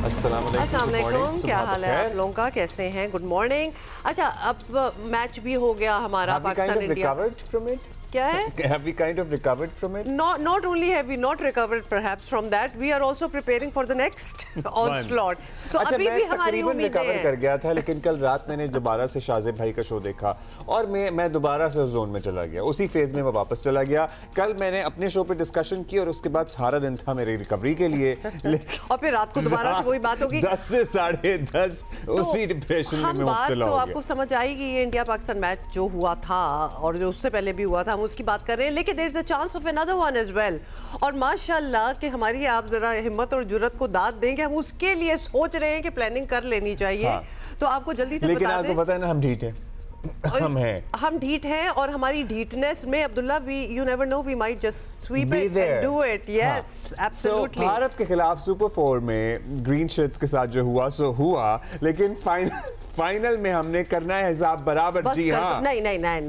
अस्सलाम वालेकुम, क्या हाल है आप लोगों का, कैसे हैं? Good morning. अच्छा, अब मैच भी हो गया हमारा पाकिस्तान इंडिया। क्या है? Have we kind of recovered from it? Not only have we not recovered perhaps from that, we are also preparing for the next onslaught. तो अच्छा, अभी भी हमारी उम्मीदें हैं। कर गया था, लेकिन कल रात मैंने दोबारा से शाज़ेब भाई का शो देखा और मैं दोबारा से उस जोन में चला गया, उसी फेज में मैं वापस चला गया। कल मैंने अपने शो पे डिस्कशन की और उसके बाद सारा दिन था मेरी रिकवरी के लिए। और फिर रात को दोबारा से वही बात होगी 10 से 10:30 उसी डिप्रेशन में मुब्तला हो गया। आपको समझ आएगी, ये इंडिया पाकिस्तान मैच जो हुआ था और जो उससे पहले भी हुआ था, हम उसकी बात कर रहे हैं, लेकिन there is a chance of another one as well. और माशाल्लाह कि हमारी आप जरा हिम्मत और जुर्रत को दाद देंगे, हम उसके लिए सोच रहे हैं कि प्लानिंग कर लेनी चाहिए। हाँ। तो आपको जल्दी से लेकिन आपको पता है ना, हम ढीठ हैं। हम ढीठ हैं और हमारी ढीठनेस में Abdullah we you never know, we might just sweep it and do it. Yes, absolutely. Bharat के खिलाफ सुपर 4 में ग्रीन शर्ट्स के साथ जो हुआ सो हुआ, लेकिन फाइनल में हमने करना है हिसाब बराबर। जी हाँ, नहीं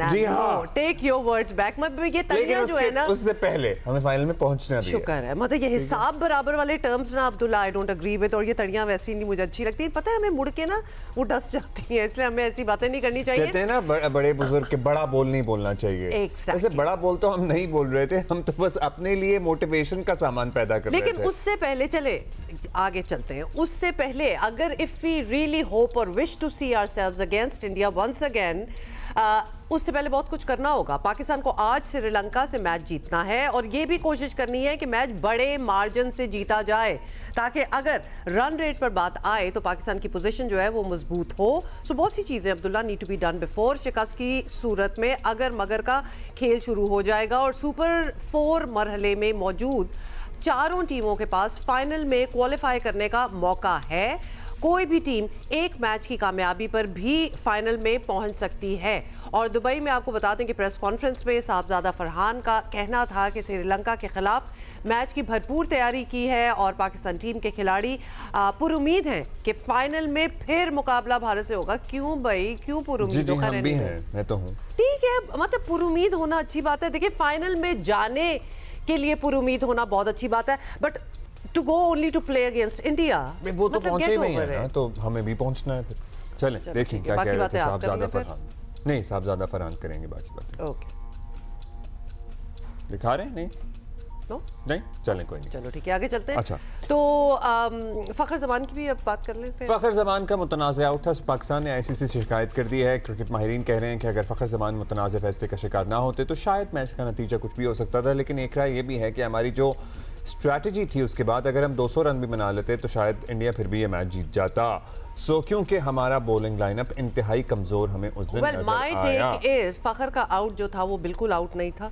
जी हाँ, टेक योर वर्ड्स बैक। मतलब ये तड़ियां जो है ना, उससे पहले हमें फाइनल में पहुंचना दिया। शुक्र है, मतलब ये हिसाब बराबर वाले टर्म्स ना Abdullah I don't agree with. और ये तड़ियां वैसी नहीं मुझे अच्छी लगती, पता है हमें मुड़ के ना वो डस जाती है, इसलिए हमें ऐसी बातें नहीं करनी चाहिए। कहते हैं ना बड़े बुजुर्ग के बड़ा बोल नहीं बोलना चाहिए। ऐसे बड़ा बोल तो हम नहीं बोल रहे थे, हम तो बस अपने लिए मोटिवेशन का सामान पैदा कर रहे थे। लेकिन उससे पहले चले आगे चलते हैं। उससे पहले अगर इफ वी रियली होप और wish to see ourselves against India once again, उससे पहले बहुत कुछ करना होगा। पाकिस्तान को आज श्रीलंका से मैच जीतना है और ये भी कोशिश करनी है कि मैच बड़े मार्जिन से जीता जाए, ताकि अगर रन रेट पर बात आए तो पाकिस्तान की पोजीशन जो है वो मजबूत हो। सो बहुत सी चीज़ें Abdullah need to be done before. शिकस्त की सूरत में अगर मगर का खेल शुरू हो जाएगा और सुपर 4 मरहले में मौजूद चारों टीमों के पास फाइनल में क्वालिफाई करने का मौका है। कोई भी टीम एक मैच की कामयाबी पर भी फाइनल में पहुंच सकती है। और दुबई में आपको बता दें कि प्रेस कॉन्फ्रेंस में साहबजादा फरहान का कहना था कि श्रीलंका के खिलाफ मैच की भरपूर तैयारी की है और पाकिस्तान टीम के खिलाड़ी पुरुमीद हैं कि फाइनल में फिर मुकाबला भारत से होगा। क्यों भाई, क्यों पुरुमीद होकर रहने हैं? मैं तो हूं। ठीक है, मतलब पुरुमीद होना अच्छी बात है। देखिए, फाइनल में जाने के लिए पुरुमीद होना बहुत अच्छी बात है, but to go only to play against India, वो तो पहुंचे ही है ना, तो हमें भी पहुंचना है। फिर चलें देखें क्या कह रहे थे साहबजादा फरहान। नहीं, साहबजादा फरहान करेंगे बाकी बातें। ओके, दिखा रहे हैं? नहीं नहीं, चलें कोई नहीं, चलो ठीक है, आगे चलते हैं। अच्छा, तो फखर जमान की भी अब बात कर लें। फखर जमान का मुतनाज़ आउट था, पाकिस्तान ने ICC से शिकायत कर दी है। क्रिकेट माहिरीन कह रहे हैं कि अगर फखर जमान मुतनाज़ फैसले का शिकार ना होते तो शायद मैच का नतीजा कुछ भी हो सकता था। लेकिन एक राय ये भी है कि हमारी जो स्ट्रैटेजी थी उसके बाद अगर हम 200 रन भी बना लेते तो शायद इंडिया फिर भी ये मैच जीत जाता। क्योंकि हमारा बॉलिंग लाइनअप इंतहाई कमजोर हमें उस दिन नजर आया। फखर का आउट जो था वो बिल्कुल आउट नहीं था,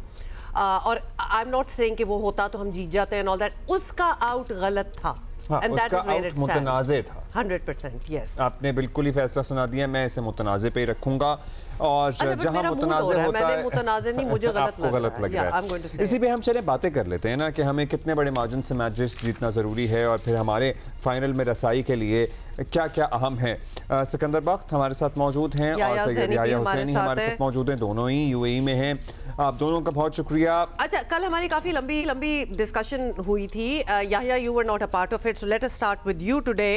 और आई एम नॉट सेइंग कि वो होता तो हम जीत जाते हैं, ऑल दैट। उसका आउट गलत था। हाँ, उसका आउट मुतनाज़े था 100%। यस, आपने बिल्कुल ही फैसला सुना दिया, मैं इसे मुतनाज़े पे ही रखूंगा। और जहां मुतनाज़े होता है, मुतनाज़े नहीं, मुझे गलत लग रहा है। इसी पे हम चले बातें कर लेते हैं ना कि हमें कितने बड़े मार्जिन से मैच जीतना ज़रूरी है और फिर हमारे फाइनल में रसाई के लिए क्या क्या अहम है। सिकंदर बख्त हमारे साथ मौजूद हैं और सैयद याह्या हुसैनी हमारे साथ मौजूद हैं, दोनों ही UAE में हैं। आप दोनों का बहुत शुक्रिया। अच्छा, कल हमारी काफी लंबी डिस्कशन हुई थी। Yahya, you were not a part of it, so let us start with you today.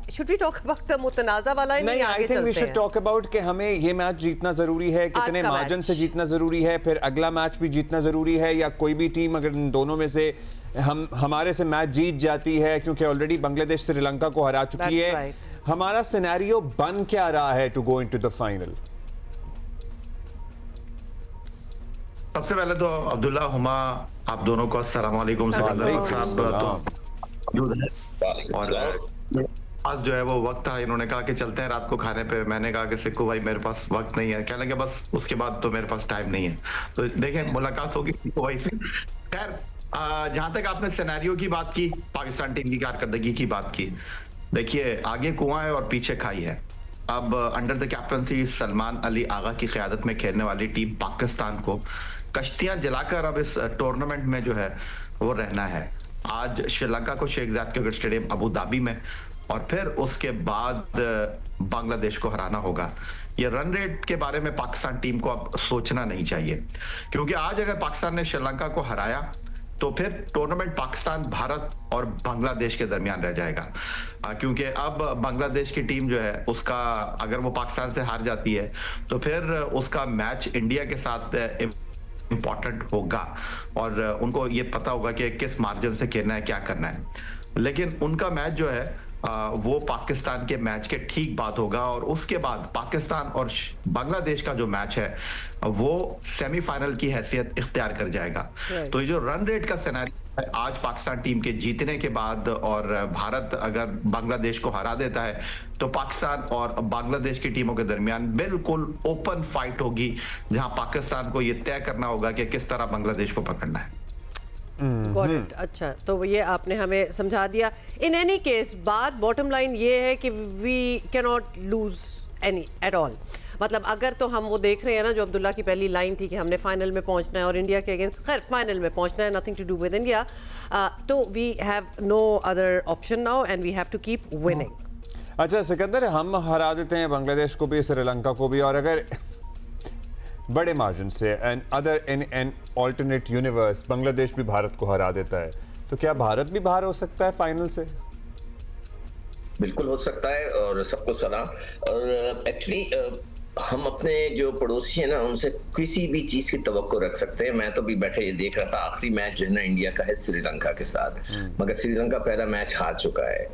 Should we talk about the मुतनाज़ा वाला? नहीं, I think we should talk about कि हमें ये मैच जीतना जरूरी है, कितने मार्जिन से जीतना जरूरी है, फिर अगला मैच भी जीतना जरूरी है, या कोई भी टीम अगर इन दोनों में से हमारे से मैच जीत जाती है, क्योंकि ऑलरेडी बांग्लादेश श्रीलंका को हरा चुकी है। हमारा सिनेरियो बन क्या रहा है to go into the final? सबसे पहले तो अब्दुल्ला, हुमा, आप दोनों को अस्सलाम वालेकुम। और आज जो है वो वक्त था, इन्होंने कहा कि चलते हैं रात को खाने पे। मैंने कहा कि सिक्कू भाई मेरे पास वक्त नहीं है, कहने के बस उसके बाद तो मेरे पास टाइम नहीं है। तो देखें, मुलाकात होगी सिक्कू भाई से। खैर, जहां तक आपने सिनेरियो की बात की, पाकिस्तान टीम की कारकर्दगी की बात की, देखिए आगे कुआं है और पीछे खाई है। अब under the captaincy Salman Ali Agha की क़यादत में खेलने वाली टीम पाकिस्तान को कश्तियां जलाकर अब इस टूर्नामेंट में जो है वो रहना है। आज श्रीलंका को Sheikh Zayed cricket stadium Abu Dhabi में, और फिर उसके बाद बांग्लादेश को हराना होगा। ये रन रेट के बारे में पाकिस्तान टीम को अब सोचना नहीं चाहिए, क्योंकि आज अगर पाकिस्तान ने श्रीलंका को हराया तो फिर टूर्नामेंट पाकिस्तान, भारत और बांग्लादेश के दरमियान रह जाएगा, क्योंकि अब बांग्लादेश की टीम जो है उसका, अगर वो पाकिस्तान से हार जाती है तो फिर उसका मैच इंडिया के साथ इंपॉर्टेंट होगा और उनको ये पता होगा कि किस मार्जिन से खेलना है, क्या करना है। लेकिन उनका मैच जो है वो पाकिस्तान के मैच के ठीक बाद होगा और उसके बाद पाकिस्तान और बांग्लादेश का जो मैच है वो सेमीफाइनल की हैसियत इख्तियार कर जाएगा। तो ये जो रन रेट का सिनेरियो है आज पाकिस्तान टीम के जीतने के बाद, और भारत अगर बांग्लादेश को हरा देता है तो पाकिस्तान और बांग्लादेश की टीमों के दरमियान बिल्कुल ओपन फाइट होगी, जहां पाकिस्तान को ये तय करना होगा कि किस तरह बांग्लादेश को पकड़ना है। Got it. अच्छा, तो ये आपने हमें समझा दिया। इन एनी केस बात बॉटम लाइन ये है कि we can not lose any at all. मतलब अगर तो हम वो देख रहे हैं ना, जो अब्दुल्ला की पहली लाइन थी कि हमने फाइनल में पहुंचना है और इंडिया के अगेंस्ट, खैर फाइनल में पहुंचना है, nothing to do with India, तो we have no other option now and we have to keep winning. अच्छा सिकंदर, हम हरा देते हैं बांग्लादेश को भी, श्रीलंका को भी, और अगर बड़े मार्जिन से and other in an alternate universe Bangladesh भी भारत को हरा देता है, तो क्या भारत भी बाहर हो सकता है फाइनल से? बिल्कुल हो सकता है। और सबको सलाम। और एक्चुअली हम अपने जो पड़ोसी हैं ना, उनसे किसी भी चीज की तवक्को रख सकते हैं। मैं तो भी बैठे ये देख रहा था, आखिरी मैच जो है ना इंडिया का है श्रीलंका के साथ, मगर श्रीलंका पहला मैच हार चुका है।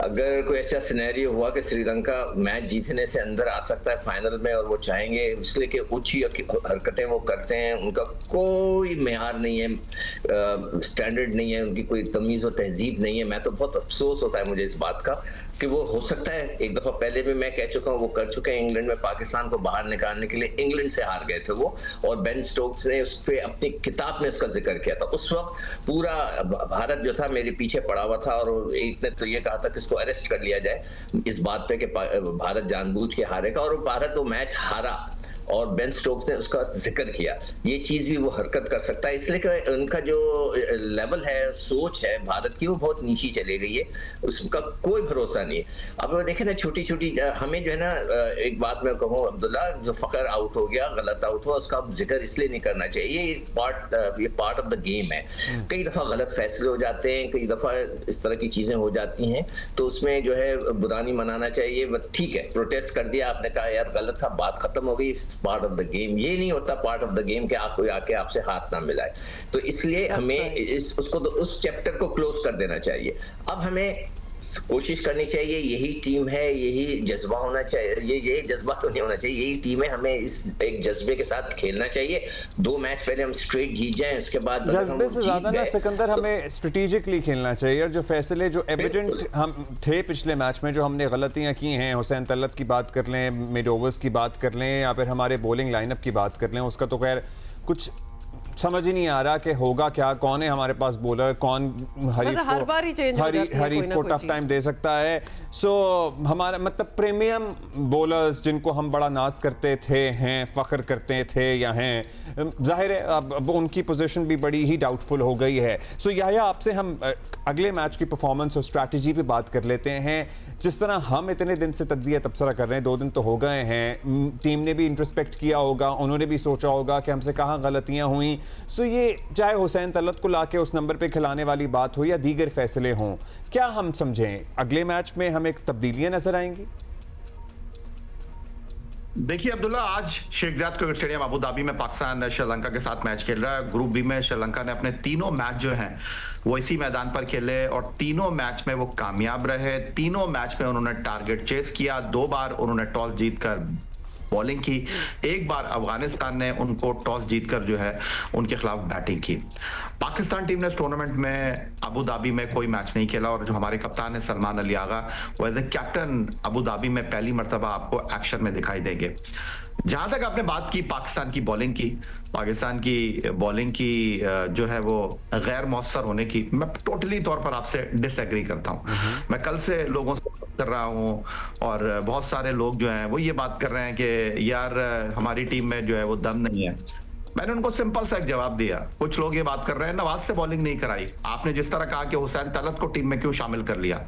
अगर कोई ऐसा सिनेरियो हुआ कि श्रीलंका मैच जीतने से अंदर आ सकता है फाइनल में, और वो चाहेंगे इसलिए कि ऊंची हरकतें वो करते हैं, उनका कोई मेयार नहीं है, स्टैंडर्ड नहीं है, उनकी कोई तमीज और तहजीब नहीं है, मैं तो बहुत अफसोस होता है मुझे इस बात का कि वो हो सकता है। एक दफा पहले भी मैं कह चुका हूँ, वो कर चुके हैं इंग्लैंड में, पाकिस्तान को बाहर निकालने के लिए इंग्लैंड से हार गए थे वो, और बेन स्टोक्स ने उस पर अपनी किताब में उसका जिक्र किया था। उस वक्त पूरा भारत जो था मेरे पीछे पड़ा हुआ था, और एक ने तो ये कहा था कि इसको अरेस्ट कर लिया जाए इस बात पे कि भारत जानबूझ के हारेगा, और भारत वो मैच हारा और बेन स्टोक्स ने उसका जिक्र किया। ये चीज भी वो हरकत कर सकता है, इसलिए कि उनका जो लेवल है, सोच है भारत की, वो बहुत नीची चली गई है, उसका कोई भरोसा नहीं है। अब वो देखें ना, छोटी छोटी हमें जो है ना, एक बात मैं कहूँ अब्दुल्ला, जो फखर आउट हो गया, गलत आउट हुआ, उसका जिक्र इसलिए नहीं करना चाहिए, ये पार्ट ऑफ द गेम है। कई दफा गलत फैसले हो जाते हैं, कई दफा इस तरह की चीजें हो जाती हैं, तो उसमें जो है बुरा नहीं मनाना चाहिए। ठीक है, प्रोटेस्ट कर दिया आपने, कहा यार गलत था, बात खत्म हो गई, पार्ट ऑफ द गेम। ये नहीं होता पार्ट ऑफ द गेम कि आप कोई आके आपसे हाथ ना मिलाए, तो इसलिए हमें उसको तो उस चैप्टर को क्लोज कर देना चाहिए। अब हमें कोशिश करनी चाहिए, यही टीम है, यही जज्बा होना चाहिए, ये जज्बा तो नहीं होना चाहिए, यही टीम है, हमें इस एक जज्बे के साथ खेलना चाहिए। 2 मैच पहले हम स्ट्रेट जीत जाएं, उसके बाद जज्बे से ज्यादा ना सिकंदर, हमें स्ट्रेटेजिकली खेलना चाहिए, और जो फैसले जो एविडेंट हम थे पिछले मैच में, जो हमने गलतियां की हैं, हुसैन तलत की बात कर लें, मिड ओवर्स की बात कर लें, या फिर हमारे बॉलिंग लाइनअप की बात कर लें, उसका तो खैर कुछ समझ ही नहीं आ रहा कि होगा क्या, कौन है हमारे पास बॉलर, कौन हरीफ को टफ टाइम दे सकता है। सो हमारा मतलब प्रीमियम बॉलर्स जिनको हम बड़ा नाज करते थे, हैं, फख्र करते थे या हैं, जाहिर है अब उनकी पोजीशन भी बड़ी ही डाउटफुल हो गई है। सो यह आपसे हम अगले मैच की परफॉर्मेंस और स्ट्रैटेजी पे बात कर लेते हैं। जिस तरह हम इतने दिन से तज्जिया तबसरा कर रहे हैं, 2 दिन तो हो गए हैं, टीम ने भी इंट्रोस्पेक्ट किया होगा, उन्होंने भी सोचा होगा कि हमसे कहाँ गलतियाँ हुई। सो ये चाहे हुसैन तलत को लाके उस नंबर पे खिलाने वाली बात हो या दीगर फैसले हों, क्या हम समझें अगले मैच में हमें तब्दीलियां नजर आएंगी? देखिए अब्दुल्ला, आज Sheikh Zayed cricket stadium Abu Dhabi में पाकिस्तान श्रीलंका के साथ मैच खेल रहा है। ग्रुप बी में श्रीलंका ने अपने 3 मैच जो हैं वो इसी मैदान पर खेले और 3 मैच में वो कामयाब रहे। 3 मैच में उन्होंने टारगेट चेस किया, 2 बार उन्होंने टॉस जीतकर बॉलिंग की, 1 बार अफगानिस्तान ने उनको टॉस जीतकर जो है उनके खिलाफ बैटिंग की। पाकिस्तान टीम ने इस टूर्नामेंट में अबू धाबी में कोई मैच नहीं खेला और जो हमारे कप्तान है सलमान अली आगा, वो as a captain Abu Dhabi में पहली मर्तबा आपको एक्शन में दिखाई देंगे। जहां तक आपने बात की पाकिस्तान की बॉलिंग की, पाकिस्तान की बॉलिंग की जो है वो गैर मौसर होने की, मैं टोटली तौर पर आपसे डिसएग्री करता हूं। मैं कल से लोगों से कर रहा हूं और बहुत सारे लोग जो हैं वो ये बात कर रहे हैं कि यार हमारी टीम में जो है वो दम नहीं है। मैंने उनको सिंपल सा एक जवाब दिया। कुछ लोग ये बात कर रहे हैं नवाज से बॉलिंग नहीं कराई, आपने जिस तरह कहा कि हुसैन तलत को टीम में क्यों शामिल कर लिया।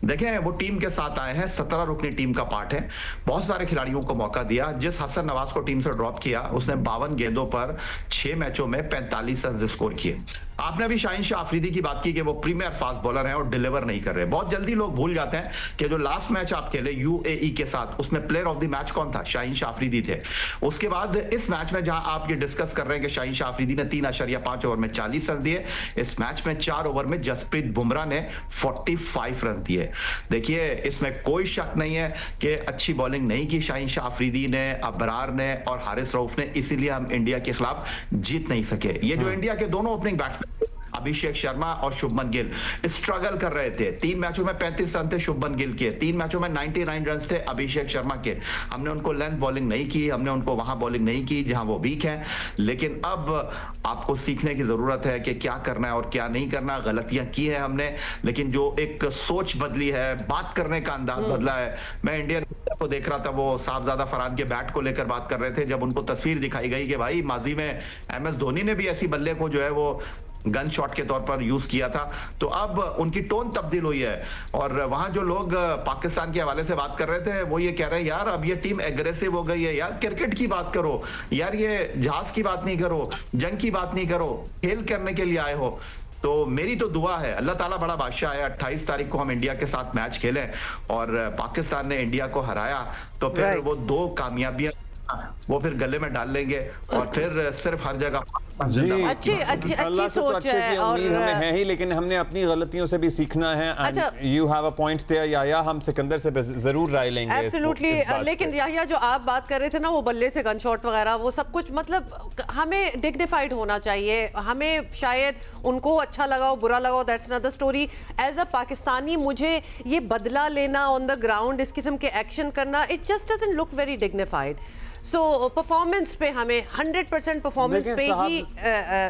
देखें, वो टीम के साथ आए हैं, 17 रुकनी टीम का पार्ट है, बहुत सारे खिलाड़ियों को मौका दिया। जिस हसन नवाज को टीम से ड्रॉप किया उसने 52 गेंदों पर 6 मैचों में 45 रन स्कोर किए। आपने अभी शाहीन शाह अफरीदी की बात की कि वो प्रीमियर फास्ट बॉलर हैं और डिलीवर नहीं कर रहे। बहुत जल्दी लोग भूल जाते हैं कि जो लास्ट मैच आप खेले यूएई के साथ, उसमें प्लेयर ऑफ द मैच कौन था? शाहीन शाह अफरीदी थे। उसके बाद इस मैच में जहां आप ये डिस्कस कर रहे हैं कि शाहीन शाह अफरीदी ने 3.5 ओवर में 40 रन दिए, इस मैच में 4 ओवर में जसप्रीत बुमराह ने 45 रन दिए। देखिए, इसमें कोई शक नहीं है कि अच्छी बॉलिंग नहीं की शाहीन शाह अफरीदी ने, अबरार ने और हारिस रऊफ ने, इसीलिए हम इंडिया के खिलाफ जीत नहीं सके। ये जो इंडिया के दोनों ओपनिंग बैट्समैन अभिषेक शर्मा और शुभमन गिल स्ट्रगल कर रहे थे। 3 मैचों में 35 रन थे शुभमन गिल के, 3 मैचों में 99 रन थे अभिषेक शर्मा के। हमने उनको लेंथ बॉलिंग नहीं की, हमने उनको वहां बॉलिंग नहीं की जहां वो वीक हैं। लेकिन अब आपको सीखने की जरूरत है कि क्या करना है और क्या नहीं करना। गलतियां की है हमने, लेकिन जो एक सोच बदली है, बात करने का अंदाज बदला है। मैं इंडियन को देख रहा था, वो साहबजादा फरहान के बैट को लेकर बात कर रहे थे, जब उनको तस्वीर दिखाई गई कि भाई माजी में MS धोनी ने भी ऐसी बल्ले को जो है वो गन शॉट के तौर पर यूज किया था, तो अब उनकी टोन तब्दील हुई है। और वहां जो लोग पाकिस्तान के हवाले से बात कर रहे थे, वो ये कह रहे हैं यार अब ये टीम एग्रेसिव हो गई है, यार क्रिकेट की बात करो, यार ये जहाज की बात नहीं करो, जंग की बात नहीं करो, खेल करने के लिए आए हो। तो मेरी तो दुआ है, अल्लाह ताला बड़ा बादशाह है, 28 तारीख को हम इंडिया के साथ मैच खेलें और पाकिस्तान ने इंडिया को हराया तो फिर वो 2 कामयाबियां वो फिर गले में डाल लेंगे और फिर सिर्फ हर जगह अच्छी सोच है और हमें है ही, लेकिन हमने अपनी गलतियों से भी सीखना है। You have a point there याया, हम सिकंदर से जरूर राय लेंगे। एब्सोल्युटली, लेकिन याया जो आप बात कर रहे थे ना, वो बल्ले से गन शॉट वगैरह वो सब कुछ, मतलब हमें डिग्निफाइड होना चाहिए। हमें शायद उनको अच्छा लगा हो, बुरा लगा हो, that's another story. As a Pakistani मुझे ये बदला लेना ऑन द ग्राउंड, इस किस्म के एक्शन करना, it just doesn't look very dignified. So performance पे हमें 100% परफॉर्मेंस पे ही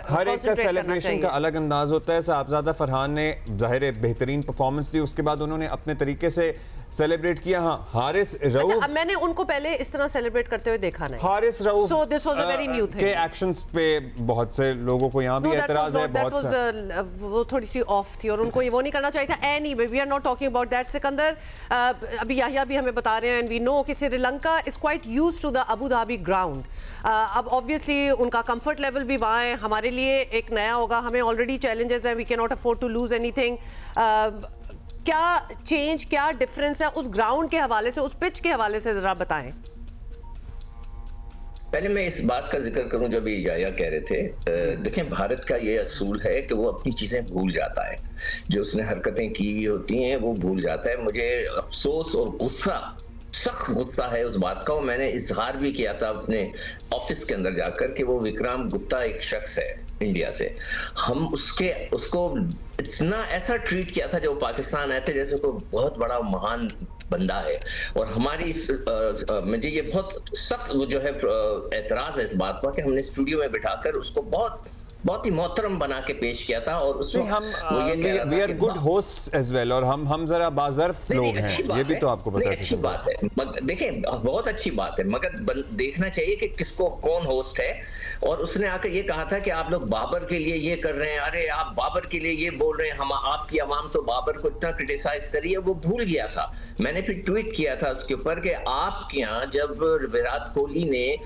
हर एक का सेलिब्रेशन का अलग अंदाज होता है। साहबजादा फरहान ने जाहिर है बेहतरीन परफॉर्मेंस दी, उसके बाद उन्होंने अपने तरीके से सेलिब्रेट किया। हाँ, हारिस रऊफ, मैंने उनको पहले इस तरह सेलिब्रेट करते हुए देखा नहीं। Haris Rauf so this was a very new thing के एक्शंस पे बहुत से लोगों को यहाँ भी एतराज है। वो थोड़ी सी ऑफ थी और उनको ये वो नहीं करना चाहिए था। Anyway, we are not talking about that. Sikandar, अभी याहिया भी हमें बता रहे हैं, एंड वी नो कि Sri Lanka is quite used to the Abu Dhabi ground. अब ऑब्वियसली उनका कंफर्ट लेवल भी वहाँ है, हमारे लिए एक नया होगा, हमें ऑलरेडी चैलेंजेस हैं, we can not afford to lose anything. क्या चेंज, क्या डिफरेंस है उस ग्राउंड के हवाले से, उस पिच के हवाले से जरा बताएं। पहले मैं इस बात का जिक्र करूं, जब ये याया कह रहे थे, देखें भारत का ये असूल है कि वो अपनी चीजें भूल जाता है, जो उसने हरकतें की हुई होती हैं वो भूल जाता है। मुझे अफसोस और गुस्सा, सख्त गुस्सा है उस बात का, और मैंने इजहार भी किया था अपने ऑफिस के अंदर जाकर कि वो विक्रम गुप्ता एक शख्स है इंडिया से, हम उसको इतना ऐसा ट्रीट किया था जब वो पाकिस्तान आए थे जैसे कोई बहुत बड़ा महान बंदा है। और हमारी मुझे ये बहुत सख्त जो है एतराज है इस बात पर कि हमने स्टूडियो में बिठाकर उसको बहुत ही मोहतरम बना के पेश किया था। और उसमें हम we are good hosts as well, और हम जरा बाज़र्फ लोग हैं, ये भी तो आपको पता है। अच्छी बात है, देखें बहुत अच्छी बात है, मगर देखना चाहिए कि किसको कौन होस्ट है। और उसने आकर ये कहा था कि आप लोग बाबर के लिए ये कर रहे हैं, अरे आप बाबर के लिए ये बोल रहे हैं, हम आपकी आवाम तो बाबर को इतना क्रिटिसाइज करिए, वो भूल गया था। मैंने फिर ट्वीट किया था उसके ऊपर कि आपके यहाँ जब विराट कोहली ने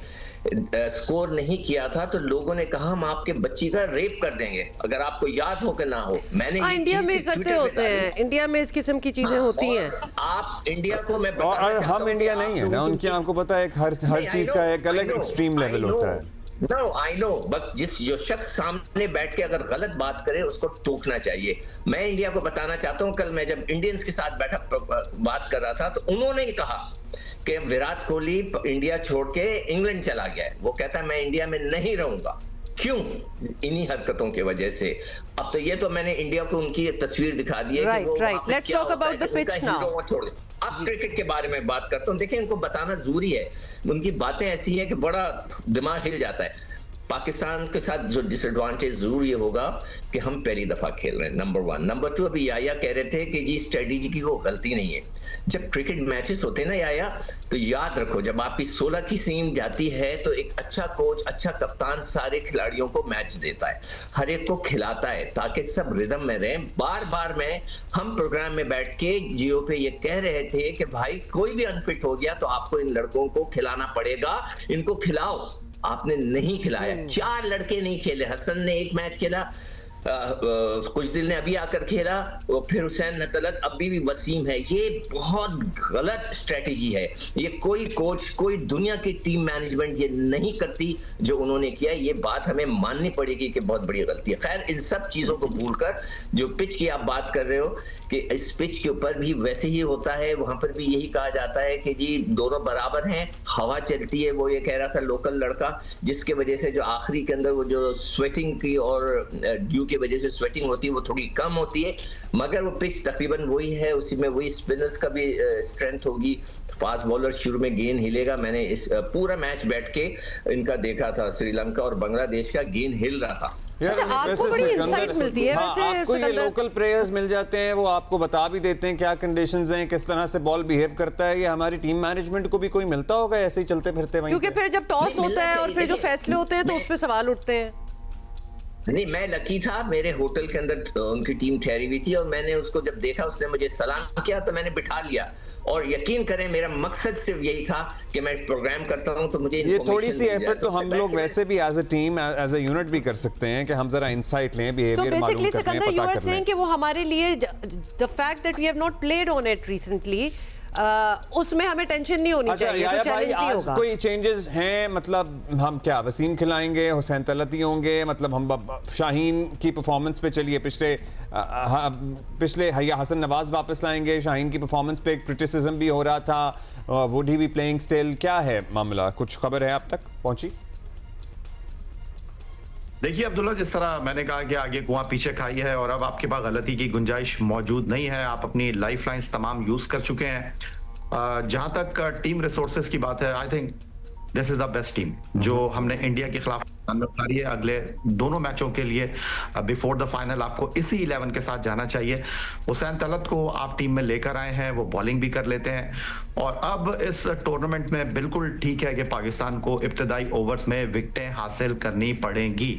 स्कोर नहीं किया था तो लोगों ने कहा हम आपके बच्ची का रेप कर देंगे, अगर आपको याद हो कि ना हो। मैंने इंडिया में करते होते हैं, इंडिया में इस किस्म की चीजें होती हैं। आप इंडिया को मैं और हम इंडिया नहीं है ना, उनकी आपको पता है हर चीज का एक अलग एक्सट्रीम लेवल होता है। No, I know, बट जो शख्स सामने बैठ के अगर गलत बात करे उसको टोकना चाहिए। मैं इंडिया को बताना चाहता हूँ, कल मैं जब इंडियंस के साथ बैठा बात कर रहा था तो उन्होंने कहा कि विराट कोहली इंडिया छोड़ के इंग्लैंड चला गया है, वो कहता है मैं इंडिया में नहीं रहूंगा। क्यों? इन्हीं हरकतों की वजह से। अब तो ये तो मैंने इंडिया को उनकी तस्वीर दिखा दी है कि वो let's talk about the pitch now. अब क्रिकेट के बारे में बात करता हूं। देखिए, इनको बताना जरूरी है, उनकी बातें ऐसी हैं कि बड़ा दिमाग हिल जाता है। पाकिस्तान के साथ जो डिसएडवांटेज जरूर ये होगा कि हम पहली दफा खेल रहे हैं, नंबर 1। नंबर 2, अभी याया कह रहे थे कि जी स्ट्रेटेजी की कोई गलती नहीं है। जब क्रिकेट मैचेस होते हैं ना याया, तो याद रखो जब आपकी 16 की टीम जाती है तो एक अच्छा कोच, अच्छा कप्तान सारे खिलाड़ियों को मैच देता है, हर एक को खिलाता है ताकि सब रिदम में रहें। बार बार में हम प्रोग्राम में बैठ के जियो पे ये कह रहे थे कि भाई कोई भी अनफिट हो गया तो आपको इन लड़कों को खिलाना पड़ेगा, इनको खिलाओ। आपने नहीं खिलाया, 4 लड़के नहीं खेले, हसन ने 1 मैच खेला, कुछ दिल ने अभी आकर खेला, फिर हुसैन तलत, अभी भी वसीम है। ये बहुत गलत स्ट्रेटेजी है। ये कोई कोच, कोई दुनिया की टीम मैनेजमेंट ये नहीं करती जो उन्होंने किया। ये बात हमें माननी पड़ेगी कि बहुत बड़ी गलती है। खैर, इन सब चीजों को भूलकर जो पिच की आप बात कर रहे हो कि इस पिच के ऊपर भी वैसे ही होता है, वहां पर भी यही कहा जाता है कि जी दोनों बराबर हैं, हवा चलती है। वो ये कह रहा था लोकल लड़का, जिसके वजह से जो आखिरी के अंदर वो जो स्वेटिंग की और ड्यू की वजह से स्वेटिंग होती है वो थोड़ी कम होती है, मगर वो पिच तकरीबन वही है। उसी में वही स्पिनर्स का भी स्ट्रेंथ होगी। फास्ट बॉलर शुरू में गेंद हिलेगा। मैंने इस पूरा मैच बैठ के इनका देखा था, श्रीलंका और बांग्लादेश का गेंद हिल रहा था। आपको बड़ी इंसाइट मिलती है। वैसे आपको ये लोकल प्लेयर्स मिल जाते हैं, वो आपको बता भी देते हैं क्या कंडीशंस हैं, किस तरह से बॉल बिहेव करता है। ये हमारी टीम मैनेजमेंट को भी कोई मिलता होगा ऐसे ही चलते फिरते वहीं, क्योंकि फिर जब टॉस होता है और फिर जो फैसले होते हैं तो उस पर सवाल उठते हैं। नहीं, मैं लकी था, मेरे होटल के अंदर उनकी टीम ठहरी हुई थी और मैंने उसको जब देखा, उसने मुझे सलाम किया तो मैंने बिठा लिया। और यकीन करें, मेरा मकसद सिर्फ यही था कि मैं प्रोग्राम करता हूं तो मुझे ये थोड़ी सी एफर्ट तो हम लोग वैसे भी as a team, as a unit भी कर सकते हैं कि हम जरा इंसाइट लें, बिहेवियर मालूम करने, पता कर लें। कि वो हमारे लिए the fact that we have not played on it recently, उसमें हमें टेंशन नहीं होनी चाहिए। अच्छा भाई, आज कोई चेंजेस हैं? मतलब हम क्या वसीम खिलाएंगे, हुसैन तलती होंगे? मतलब हम शाहीन की परफॉर्मेंस पे चलिए, पिछले हया हसन नवाज वापस लाएंगे। शाहीन की परफॉर्मेंस पे एक क्रिटिसिज्म भी हो रहा था, would he be playing still? क्या है मामला? कुछ खबर है आप तक पहुंची? देखिए अब्दुल्ला, जिस तरह मैंने कहा कि आगे कुआं पीछे खाई है और अब आपके पास गलती की गुंजाइश मौजूद नहीं है। आप अपनी लाइफ लाइन्स तमाम यूज कर चुके हैं। जहां तक टीम रिसोर्सेज की बात है, I think this is the best team जो हमने इंडिया के खिलाफ उतारी है। अगले दोनों मैचों के लिए बिफोर द फाइनल आपको इसी 11 के साथ जाना चाहिए। हुसैन तलत को आप टीम में लेकर आए हैं, वो बॉलिंग भी कर लेते हैं और अब इस टूर्नामेंट में बिल्कुल ठीक है कि पाकिस्तान को इब्तदाई ओवर्स में विकेटें हासिल करनी पड़ेंगी।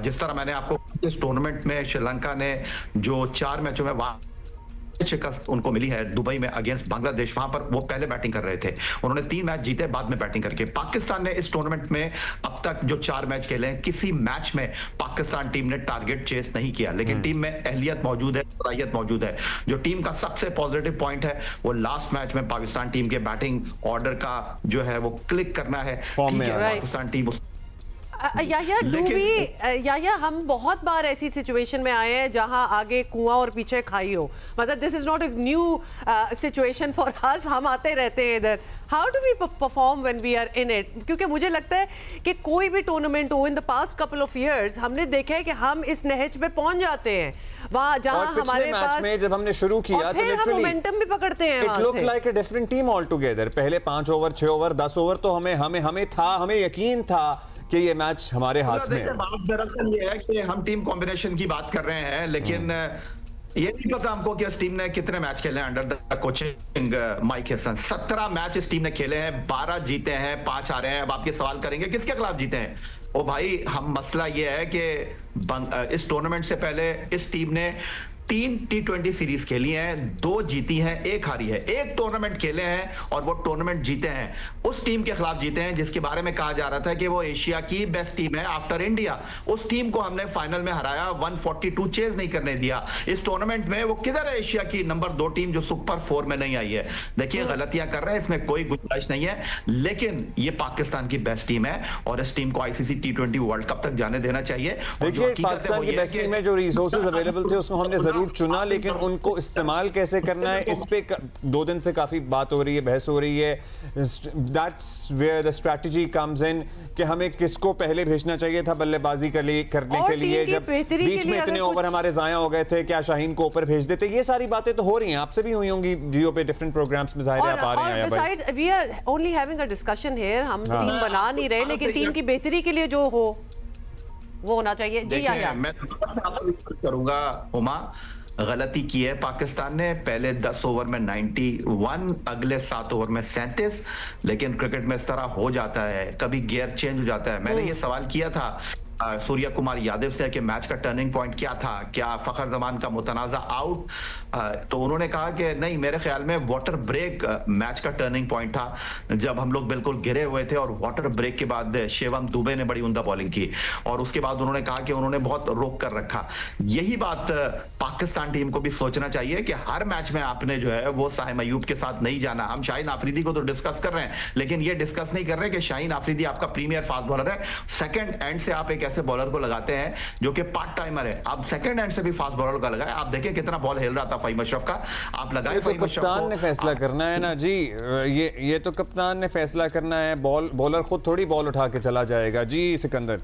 जिस तरह मैंने आपको इस टूर्नामेंट में श्रीलंका ने जो 4 मैचों में शिकस्त उनको मिली है दुबई में अगेंस्ट बांग्लादेश, वहां पर वो पहले बैटिंग कर रहे थे, उन्होंने 3 मैच जीते बाद में बैटिंग करके। पाकिस्तान ने इस टूर्नामेंट में अब तक जो 4 मैच खेले हैं, किसी मैच में पाकिस्तान टीम ने टारगेट चेस नहीं किया, लेकिन टीम में अहलियत मौजूद है, सलाहियत मौजूद है। जो टीम का सबसे पॉजिटिव पॉइंट है वो लास्ट मैच में पाकिस्तान टीम के बैटिंग ऑर्डर का जो है वो क्लिक करना है। पाकिस्तान टीम या हम बहुत बार ऐसी सिचुएशन में आए हैं जहां आगे कुआं और पीछे खाई हो। मतलब this is not a new situation for us, हम आते रहते हैं इधर। How do we perform when we are in it? क्योंकि मुझे लगता है कि कोई भी टूर्नामेंट हो in the past couple of years, हमने देखा है कि हम इस नहज पे पहुंच जाते हैं वहां जहां हमारे पास में जब हमने शुरू किया तो फिर हम मोमेंटम भी पकड़ते हैं। It look like a different team all together. पहले 5 ओवर 6 ओवर 10 ओवर तो हमें यकीन था कि ये मैच हमारे हाथ में है। बात दरअसल ये है कि हम टीम कॉम्बिनेशन की बात कर रहे हैं, लेकिन ये नहीं पता हमको कि इस टीम ने कितने मैच खेले हैं under the coaching Mike Hesson. 17 match इस टीम ने खेले हैं, 12 जीते हैं, 5 हारे हैं। अब आपके सवाल करेंगे किसके खिलाफ जीते हैं? ओ भाई, हम मसला ये है कि इस टूर्नामेंट से पहले इस टीम ने 3 T20 सीरीज खेली हैं, 2 जीती हैं, 1 हारी है। 1 टूर्नामेंट खेले हैं और वो टूर्नामेंट जीते हैं, उस टीम के खिलाफ जीते हैं जिसके बारे में कहा जा रहा था कि वो एशिया की बेस्ट टीम है आफ्टर इंडिया। उस टीम को हमने फाइनल में हराया, 142 चेज नहीं करने दिया। इस टूर्नामेंट में वो किधर है एशिया की नंबर 2 टीम जो सुपर 4 में नहीं आई है? देखिए गलतियां कर रहे हैं, इसमें कोई गुंजाइश नहीं है, लेकिन ये पाकिस्तान की बेस्ट टीम है और इस टीम को आईसीसी T20 वर्ल्ड कप तक जाने देना चाहिए। देखिए पाकिस्तान की बेस्ट टीम में जो रिसोर्सेज अवेलेबल थे उसको हमने जरूर चुना, लेकिन उनको इस्तेमाल कैसे करना है इस पे 2 दिन से काफी बात हो रही है, बहस हो रही है। That's where the strategy comes in कि हमें किसको पहले भेजना चाहिए था बल्लेबाजी करने के लिए, जब बीच में इतने ओवर हमारे जाया हो गए थे, क्या शाहीन को ऊपर भेज देते? ये सारी बातें तो हो रही हैं, आपसे भी हुई होंगी जियो पे डिफरेंट प्रोग्राम्स में, जाहिर है आप आ रहे हैं। Besides we are only having a discussion here, हम टीम बना नहीं रहे, लेकिन टीम की बेहतरी के लिए जो हो वो होना चाहिए। जी आया मैं करूंगा हुमा, गलती की है पाकिस्तान ने। पहले 10 ओवर में 91, अगले 7 ओवर में 37, लेकिन क्रिकेट में इस तरह हो जाता है, कभी गियर चेंज हो जाता है। मैंने ये सवाल किया था सूर्या कुमार यादव से कि मैच का टर्निंग पॉइंट क्या था, क्या फखर जमान का मुतनाज़ा आउट, तो उन्होंने कहा कि नहीं, मेरे ख्याल में वाटर ब्रेक मैच का टर्निंग पॉइंट था, जब हम लोग बिल्कुल गिरे हुए थे और वाटर ब्रेक के बाद शिवम दुबे ने बड़ी उम्दा बॉलिंग की और उसके बाद उन्होंने कहा कि उन्होंने बहुत रोक कर रखा। यही बात पाकिस्तान टीम को भी सोचना चाहिए कि हर मैच में आपने जो है वो साहिम अयूब के साथ नहीं जाना। हम शाहीन आफरीदी को तो डिस्कस कर रहे हैं, लेकिन ये डिस्कस नहीं कर रहे कि शाहीन आफरीदी आपका प्रीमियर फास्ट बॉलर है, सेकंड एंड से आप एक ऐसे बॉलर को लगाते हैं जो कि पार्ट टाइमर है, आप सेकंड एंड से भी फास्ट बॉलर का लगाए। आप देखिए कितना बॉल हिल रहा था फहीम अशरफ का, आप लगाए तो कप्तान ने फैसला करना है ना जी, ये तो कप्तान ने फैसला करना है, बॉलर खुद थोड़ी बॉल उठा के चला जाएगा जी। सिकंदर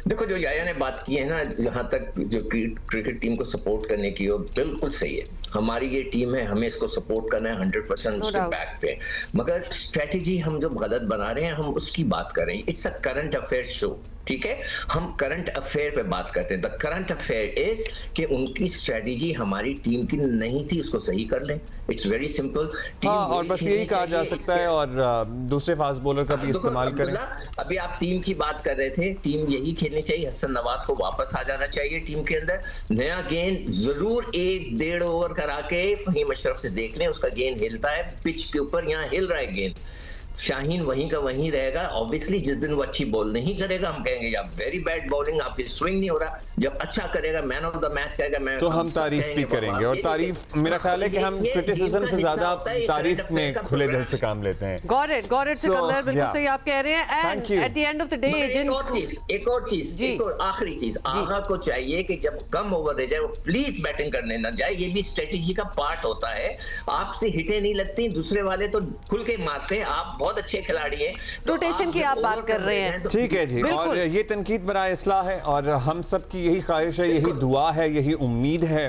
देखो, जो याया ने बात की है ना, जहां तक जो क्रिकेट टीम को सपोर्ट करने की, वो बिल्कुल सही है। हमारी ये टीम है, हमें इसको सपोर्ट करना है 100% उसके बैक पे, मगर स्ट्रेटेजी हम जो गलत बना रहे हैं, हम उसकी बात कर रहे हैं। It's a current affair show, ठीक है, हम करंट अफेयर पे बात करते हैं। द करंट अफेयर इज कि उनकी स्ट्रेटेजी हमारी टीम की नहीं थी, उसको सही कर लें। It's very simple. और बस यही कहा जा सकता है, और दूसरे फास्ट बॉलर का भी इस्तेमाल करें। अभी आप टीम की बात कर रहे थे, टीम यही खेलनी चाहिए। हसन नवाज को वापस आ जाना चाहिए टीम के अंदर। नया गेंद जरूर 1-1.5 ओवर करा के फहीम अशरफ से देख लें, उसका गेंद हिलता है पिच के ऊपर, यहाँ हिल रहा है गेंद। शाहीन वहीं का वहीं रहेगा। ऑब्वियसली जिस दिन वो अच्छी बॉल नहीं करेगा, हम कहेंगे यार वेरी बैड बॉलिंग, आपकी स्विंग नहीं हो रहा। जब अच्छा करेगा, मैन ऑफ द मैच कहेगा, मैं तो हम तारीफ भी करेंगे। और तारीफ, मेरा ख्याल है कि हम क्रिटिसिज्म से ज्यादा तारीफ में खुले दिल से काम लेते हैं। गॉट इट सिकंदर, बिल्कुल सही आप कह रहे हैं। And at the end of the day एक और चीज, आखिरी चीज, आगा को चाहिए कि जब कम ओवर रह जाए वो प्लीज बैटिंग करने ना जाए। ये भी स्ट्रेटेजी का पार्ट होता है। आपसे हिटें नहीं लगती, दूसरे वाले तो खुल के मारते हैं। आप बहुत अच्छे खिलाड़ी हैं, रोटेशन की आप बात कर रहे हैं, ठीक है जी। और ये तनकीद बराए इस्लाह है, और हम सब की यही ख्वाहिश है, यही दुआ है, यही उम्मीद है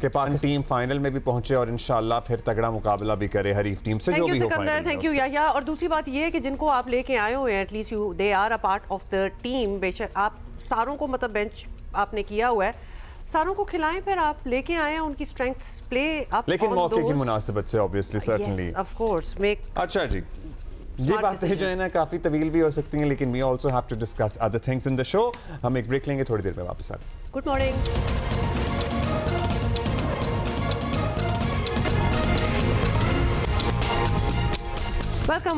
कि पाकिस्तान टीम फाइनल में भी पहुंचे और इंशाल्लाह फिर तगड़ा मुकाबला भी करे हरीफ टीम से, जो भी हो फाइनल। थैंक यू याया। और दूसरी बात ये है कि जिनको आप लेके आए हुए हैं, at least you they are a part of the team. बेशक आप सारों को मतलब बेंच आपने किया हुआ है, सारों को खिलाएं, फिर आप लेके आए हैं उनकी स्ट्रेंथ्स प्ले अप, लेकिन मौके की मुनासिबत से obviously certainly of course make. अच्छा जी, ये बातें जो है ना काफी तवील भी हो सकती हैं, लेकिन we also have to discuss other things in the show. हम एक ब्रेक लेंगे, थोड़ी देर में वापस आते हैं। Good morning.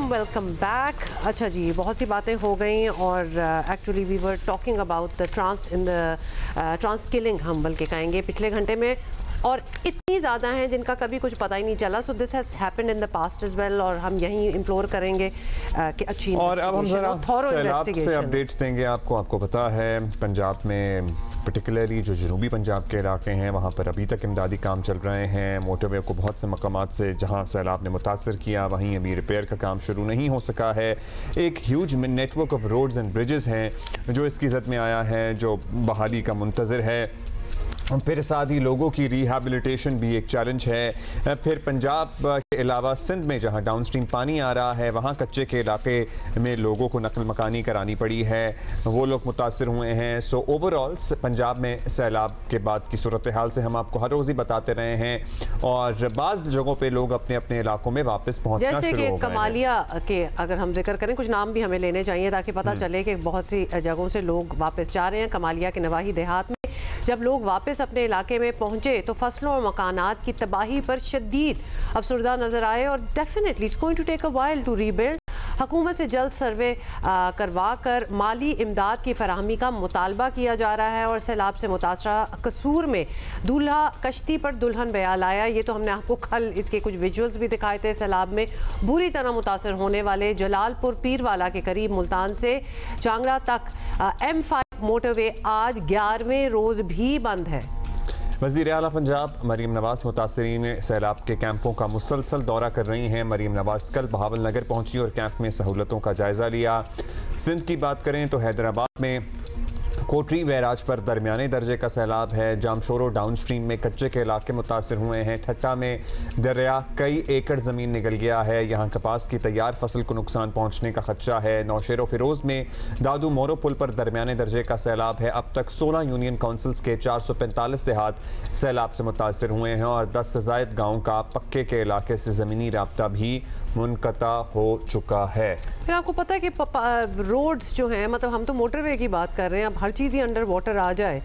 Welcome back. अच्छा जी, बहुत सी बातें हो गई, और actually we were talking about the trans killing, हम बल्कि कहेंगे पिछले घंटे में, और इतनी ज़्यादा हैं जिनका कभी कुछ पता ही नहीं चला। So this has happened in the past as well, और हम यही इम्प्लोर करेंगे कि अच्छी और अब हम जरा सैलाब से अपडेट्स देंगे आपको पता है पंजाब में पर्टिकुलरली जो जनूबी पंजाब के इलाके हैं, वहाँ पर अभी तक इमदादी काम चल रहे हैं। मोटरवे को बहुत से मकामात से जहाँ सैलाब ने मुतासर किया, वहीं अभी रिपेयर का काम शुरू नहीं हो सका है। एक huge network of roads and bridges हैं जो इसकी ज़द में आया है, जो बहाली का मुंतज़र है। फिर साथ ही लोगों की रिहैबिलिटेशन भी एक चैलेंज है। फिर पंजाब के अलावा सिंध में जहां डाउनस्ट्रीम पानी आ रहा है, वहां कच्चे के इलाके में लोगों को नकल मकानी करानी पड़ी है, वो लोग मुतासर हुए हैं। सो ओवरऑल पंजाब में सैलाब के बाद की सूरत हाल से हम आपको हर रोज़ ही बताते रहे हैं, और बाज़ जगहों पे लोग अपने अपने इलाकों में वापस पहुँचना शुरू हो गए हैं। जैसे कि कमालिया के अगर हम जिक्र करें, कुछ नाम भी हमें लेने चाहिए ताकि पता चले कि बहुत सी जगहों से लोग वापस जा रहे हैं। कमालिया के नवाही देहात में जब लोग वापस अपने इलाके में पहुंचे तो फसलों और मकानात की तबाही पर शदीद अफसरदा नजर आए, और definitely it's going to take a while to rebuild. हुकूमत से जल्द सर्वे करवा कर माली इमदाद की फराहमी का मुतालबा किया जा रहा है। और सैलाब से मुतासरा कसूर में दूल्हा कश्ती पर दुल्हन बयाल आया। ये तो हमने आपको कल इसके कुछ विजुअल्स भी दिखाए थे। सैलाब में बुरी तरह मुतासर होने वाले जलालपुर पीरवाला के करीब मुल्तान से चांगड़ा तक M5 मोटरवे आज 11वें रोज भी बंद है। वज़ीर आला पंजाब मरीम नवाज मुतासरीन सैलाब के कैंपों का मुसलसल दौरा कर रही हैं। मरीम नवाज कल बहावल नगर पहुंची और कैंप में सहूलतों का जायज़ा लिया। सिंध की बात करें तो हैदराबाद में कोटरी बैराज पर दरमियाने दर्जे का सैलाब है। जामशोरो डाउन स्ट्रीम में कच्चे के इलाके मुतासर हुए हैं। ठट्टा में दरिया कई एकड़ ज़मीन निकल गया है। यहाँ कपास की तैयार फसल को नुकसान पहुँचने का खदशा है। नौशेरो फिरोज़ में दादू मोरो पुल पर दरमियाने दर्जे का सैलाब है। अब तक 16 यूनियन काउंसिल्स के 445 देहात सैलाब से मुतासर हुए हैं और 10 से ज़ायद गाँव का पक्के के इलाके से ज़मीनी राब्ता भी मुनक़ता हो चुका है। फिर आपको पता है कि रोड्स जो हैं, मतलब हम तो मोटरवे की बात कर रहे हैं, अब हर चीज़ ही अंडर वाटर आ जाए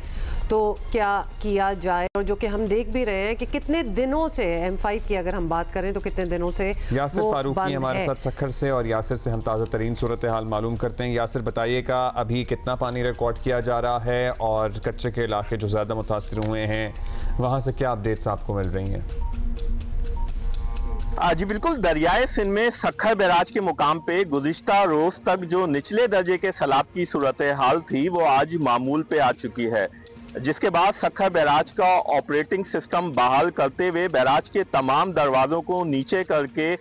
तो क्या किया जाए। और जो कि हम देख भी रहे हैं कि कितने दिनों से M5 की अगर हम बात करें तो कितने दिनों से यासिर फारूकी हमारे साथ सखर से, और यासिर से हम ताज़ा तरीन सूरत हाल मालूम करते हैं। यासिर बताइएगा अभी कितना पानी रिकॉर्ड किया जा रहा है और कच्चे के इलाके जो ज़्यादा मुतासर हुए हैं वहाँ से क्या अपडेट्स आपको मिल रही हैं? जी बिल्कुल, दरियाए सिंध में सखर बैराज के मुकाम पे गुज़िश्ता रोज तक जो निचले दर्जे के सैलाब की सूरत हाल थी वो आज मामूल पे आ चुकी है, जिसके बाद सखर बैराज का ऑपरेटिंग सिस्टम बहाल करते हुए बैराज के तमाम दरवाजों को नीचे करके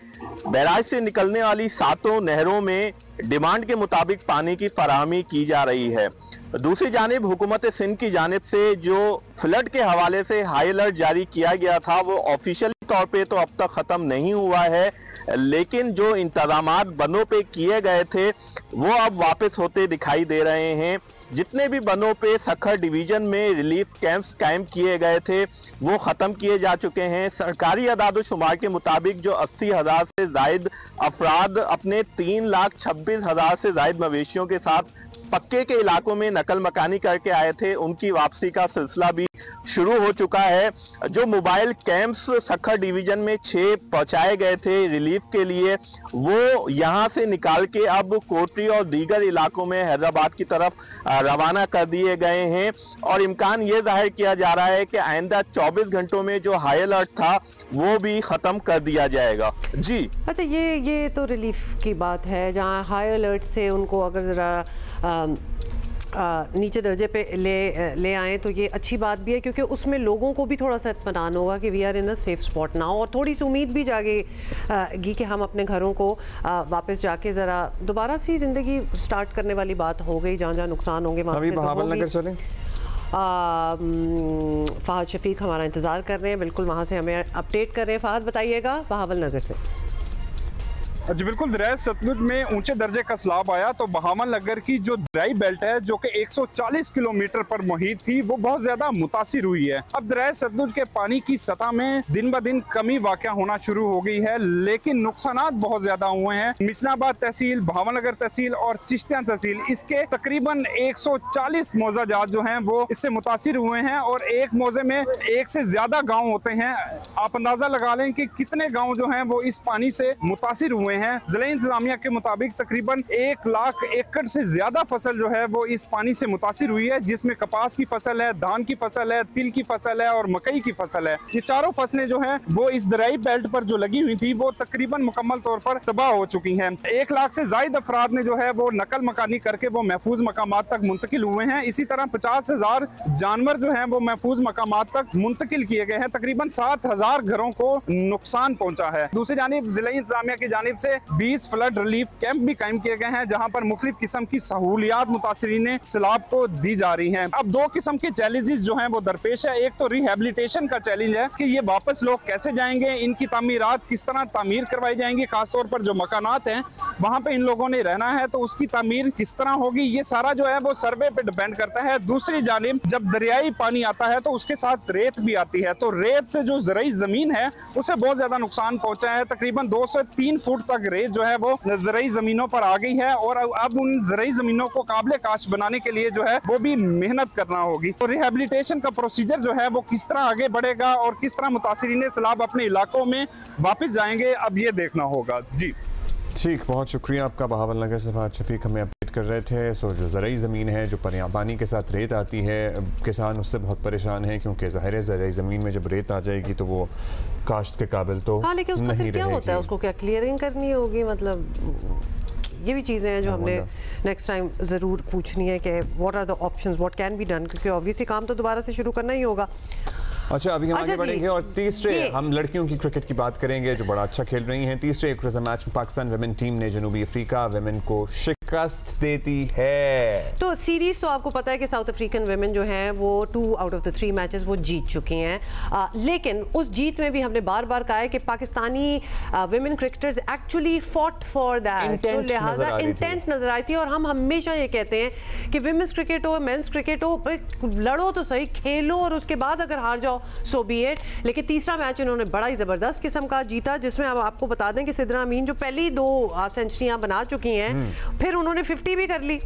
बैराज से निकलने वाली 7 नहरों में डिमांड के मुताबिक पानी की फराहमी की जा रही है। दूसरी जानिब हुकूमत सिंध की जानिब से जो फ्लड के हवाले से हाई अलर्ट जारी किया गया था वो ऑफिशियली तौर पे तो अब तक ख़त्म नहीं हुआ है, लेकिन जो इंतजामात बंदों पे किए गए थे वो अब वापस होते दिखाई दे रहे हैं। जितने भी बंदों पे सखर डिवीजन में रिलीफ कैंप्स कायम किए गए थे वो ख़त्म किए जा चुके हैं। सरकारी अदाद-ओ-शुमार के मुताबिक जो 80,000 से ज़ायद अफराद अपने 3,26,000 से ज़ायद मवेशियों के साथ पक्के के इलाकों में नकल मकानी करके आए थे, उनकी वापसी का सिलसिला भी शुरू हो चुका है। जो मोबाइल कैंप्स सखर डिवीजन में 6 पहुंचाए गए थे रिलीफ के लिए, वो यहां से निकाल के अब कोटरी और दीगर इलाकों में हैदराबाद की तरफ रवाना कर दिए गए हैं और इम्कान ये जाहिर किया जा रहा है कि आइंदा 24 घंटों में जो हाई अलर्ट था वो भी ख़त्म कर दिया जाएगा। जी अच्छा, ये तो रिलीफ की बात है। जहाँ हाई अलर्ट थे उनको अगर ज़रा नीचे दर्जे पे ले आएँ तो ये अच्छी बात भी है, क्योंकि उसमें लोगों को भी थोड़ा सा इत्मीनान होगा कि we are in a safe spot now, और थोड़ी सी उम्मीद भी जागेगी कि हम अपने घरों को वापस जाके ज़रा दोबारा से ज़िंदगी स्टार्ट करने वाली बात हो गई। जहाँ जहाँ नुकसान होंगे वहाँ से बहावल नगर चलें। फ़हद शफीक हमारा इंतज़ार कर रहे हैं, बिल्कुल वहाँ से हमें अपडेट कर रहे हैं। फ़हद बताइएगा बहावल नगर से। जी बिल्कुल, दरिया सतलुज में ऊंचे दर्जे का सैलाब आया तो बहावल नगर की जो दरियाई बेल्ट है जो कि 140 किलोमीटर पर मुहित थी वो बहुत ज्यादा मुतासिर हुई है। अब दरिया सतलुज के पानी की सतह में दिन ब दिन कमी वाक़या होना शुरू हो गई है, लेकिन नुकसानात बहुत ज्यादा हुए हैं। मिसनाबाद तहसील, बहावल नगर तहसील और चिश्तियां तहसील, इसके तकरीबन 140 मौजा जात जो हैं वो इससे मुतासिर हुए हैं और एक मौजे में 1 से ज्यादा गाँव होते हैं। आप अंदाजा लगा लें कि कितने गाँव जो हैं वो इस पानी से मुतासिर हुए हैं। जिला इंतजामिया के मुताबिक तकरीबन 1 लाख एकड़ से ज्यादा फसल जो है वो इस पानी से मुतासिर हुई है, जिसमें कपास की फसल है, धान की फसल है, तिल की फसल है और मकई की फसल है। ये चारों फसलें जो हैं वो इस दरियाई बेल्ट पर जो लगी हुई थी वो तकरीबन मुकम्मल तौर पर तबाह हो चुकी हैं। 1 लाख से ज्यादा अफराद ने जो है वो नकल मकानी करके वो महफूज मकामात तक मुंतकिल हुए हैं। इसी तरह 50,000 जानवर जो है वो महफूज मकामात तक मुंतकिल किए गए हैं। तकरीबन 7,000 घरों को नुकसान पहुंचा है। दूसरी जानिब जिला इंतजामिया की जानिब से 20 फ्लड रिलीफ कैंप भी कायम किए गए हैं, जहां पर मुख्तलिफ किस्म की सहूलियात मुतासिरीन सैलाब को दी जा रही हैं। अब 2 किस्म के चैलेंजेस जो हैं वो दरपेश है। एक तो रिहेबिलिटेशन का चैलेंज है कि ये वापस लोग कैसे जाएंगे, इनकी तामीरात किस तरह तामीर करवाई जाएंगी, खासतौर पर जो मकानात हैं वहां पे इन लोगों ने रहना है तो उसकी तामीर किस तरह होगी, ये सारा जो है वो सर्वे पे डिपेंड करता है। दूसरी जानिब जब दरियाई पानी आता है तो उसके साथ रेत भी आती है, तो रेत से जो ज़राई ज़मीन है उसे बहुत ज्यादा नुकसान पहुंचा है। तकरीबन 2 से 3 फुट तक रेत जो है वो ज़राई ज़मीनों पर आ गई है और अब उन ज़राई ज़मीनों को काबिल काश्त बनाने के लिए जो है वो भी मेहनत करना होगी। तो रिहेबिलिटेशन का प्रोसीजर जो है वो किस तरह आगे बढ़ेगा और किस तरह मुतासिरीन सैलाब अपने इलाकों में वापस जाएंगे, अब ये देखना होगा। जी ठीक, बहुत शुक्रिया आपका। बहावल नगर से फ़हद शफीक हमें अपडेट कर रहे थे। सो जो ज़राई ज़मीन है, जो पानी के साथ रेत आती है, किसान उससे बहुत परेशान है, क्योंकि ज़ाहिर है ज़राई ज़मीन में जब रेत आ जाएगी तो वो काश्त के काबिल तो लेकिन उसको नहीं फिर क्या होता है, उसको क्या क्लियरिंग करनी होगी, मतलब ये भी चीज़ें हैं जो हमने नेक्स्ट टाइम ज़रूर पूछनी है कि what are the options, what can be done, क्योंकि ऑब्वियसली काम तो दोबारा से शुरू करना ही होगा। अच्छा, अभी हम आगे बढ़ेंगे और तीसरे हम लड़कियों की क्रिकेट की बात करेंगे जो बड़ा अच्छा खेल रही हैं। तीसरे एक रोज़ा मैच में पाकिस्तान विमेन टीम ने जनूबी अफ्रीका विमेन को शिकस्त देती है। तो सीरीज तो आपको पता है कि साउथ अफ्रीकन वेमेन जो हैं वो 2 आउट ऑफ द 3 मैचेस वो जीत चुकी हैं, लेकिन उस जीत में भी हमने बार बार कहा है कि Pakistani women cricketers actually fought for that, तो लिहाजा इंटेंट नजर आई थी। और हम हमेशा ये कहते हैं कि विमेंस क्रिकेट हो, मेंस क्रिकेट हो, लड़ो तो सही, खेलो और उसके बाद अगर हार जाओ सो बी इट। लेकिन तीसरा मैच उन्होंने बड़ा ही जबरदस्त किस्म का जीता, जिसमें अब आपको बता दें कि सिद्रा अमीन जो पहली 2 सेंचुरियां बना चुकी हैं, फिर उन्होंने 50 भी कर ली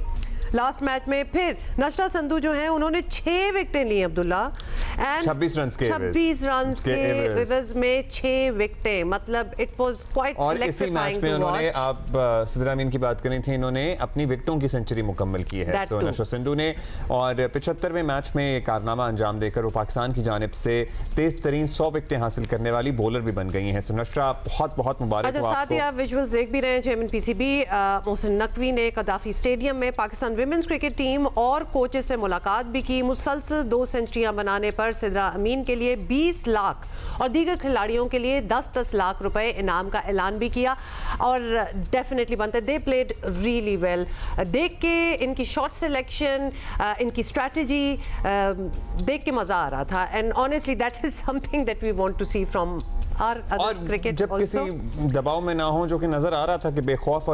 लास्ट मैच में। फिर नशरा संधू जो हैं उन्होंने 6 विकेटें ली अब्दुल्ला, एंड 26 रन के एवज में 6 विकेटें, मतलब इट वाज क्वाइट और इसी मैच में उन्होंने, आप सिद्रा अमीन की बात करें थी, इन्होंने अपनी विकेटों की सेंचुरी मुकम्मल की है सो नशरा संधू ने। और 75वें मैच में ये कारनामा अंजाम देकर वो पाकिस्तान की जानिब से तेज तरीन 100 विकेटें हासिल करने वाली बॉलर भी बन गई हैं। सो नशरा बहुत बहुत मुबारक हो आपको। साथ ही आप विजुअल्स देख भी रहे हैं, चेयरमैन पीसीबी मोहसिन नकवी ने कदाफी स्टेडियम में पाकिस्तान विमेंस क्रिकेट टीम और कोचेस से मुलाकात भी की। मुसलसल 2 सेंचुरियां बनाने पर सिद्रा अमीन के लिए 20 लाख और दीगर खिलाड़ियों के लिए 10-10 लाख रुपए इनाम का ऐलान भी किया। और डेफिनेटली बनते, दे प्लेड रियली वेल। देख के इनकी शॉट सिलेक्शन, इनकी स्ट्रैटेजी देख के मजा आ रहा था, and honestly that is something that we want to see from और जब किसी दबाव में ना हो, जो कि नजर आ रहा था कि बेखौफ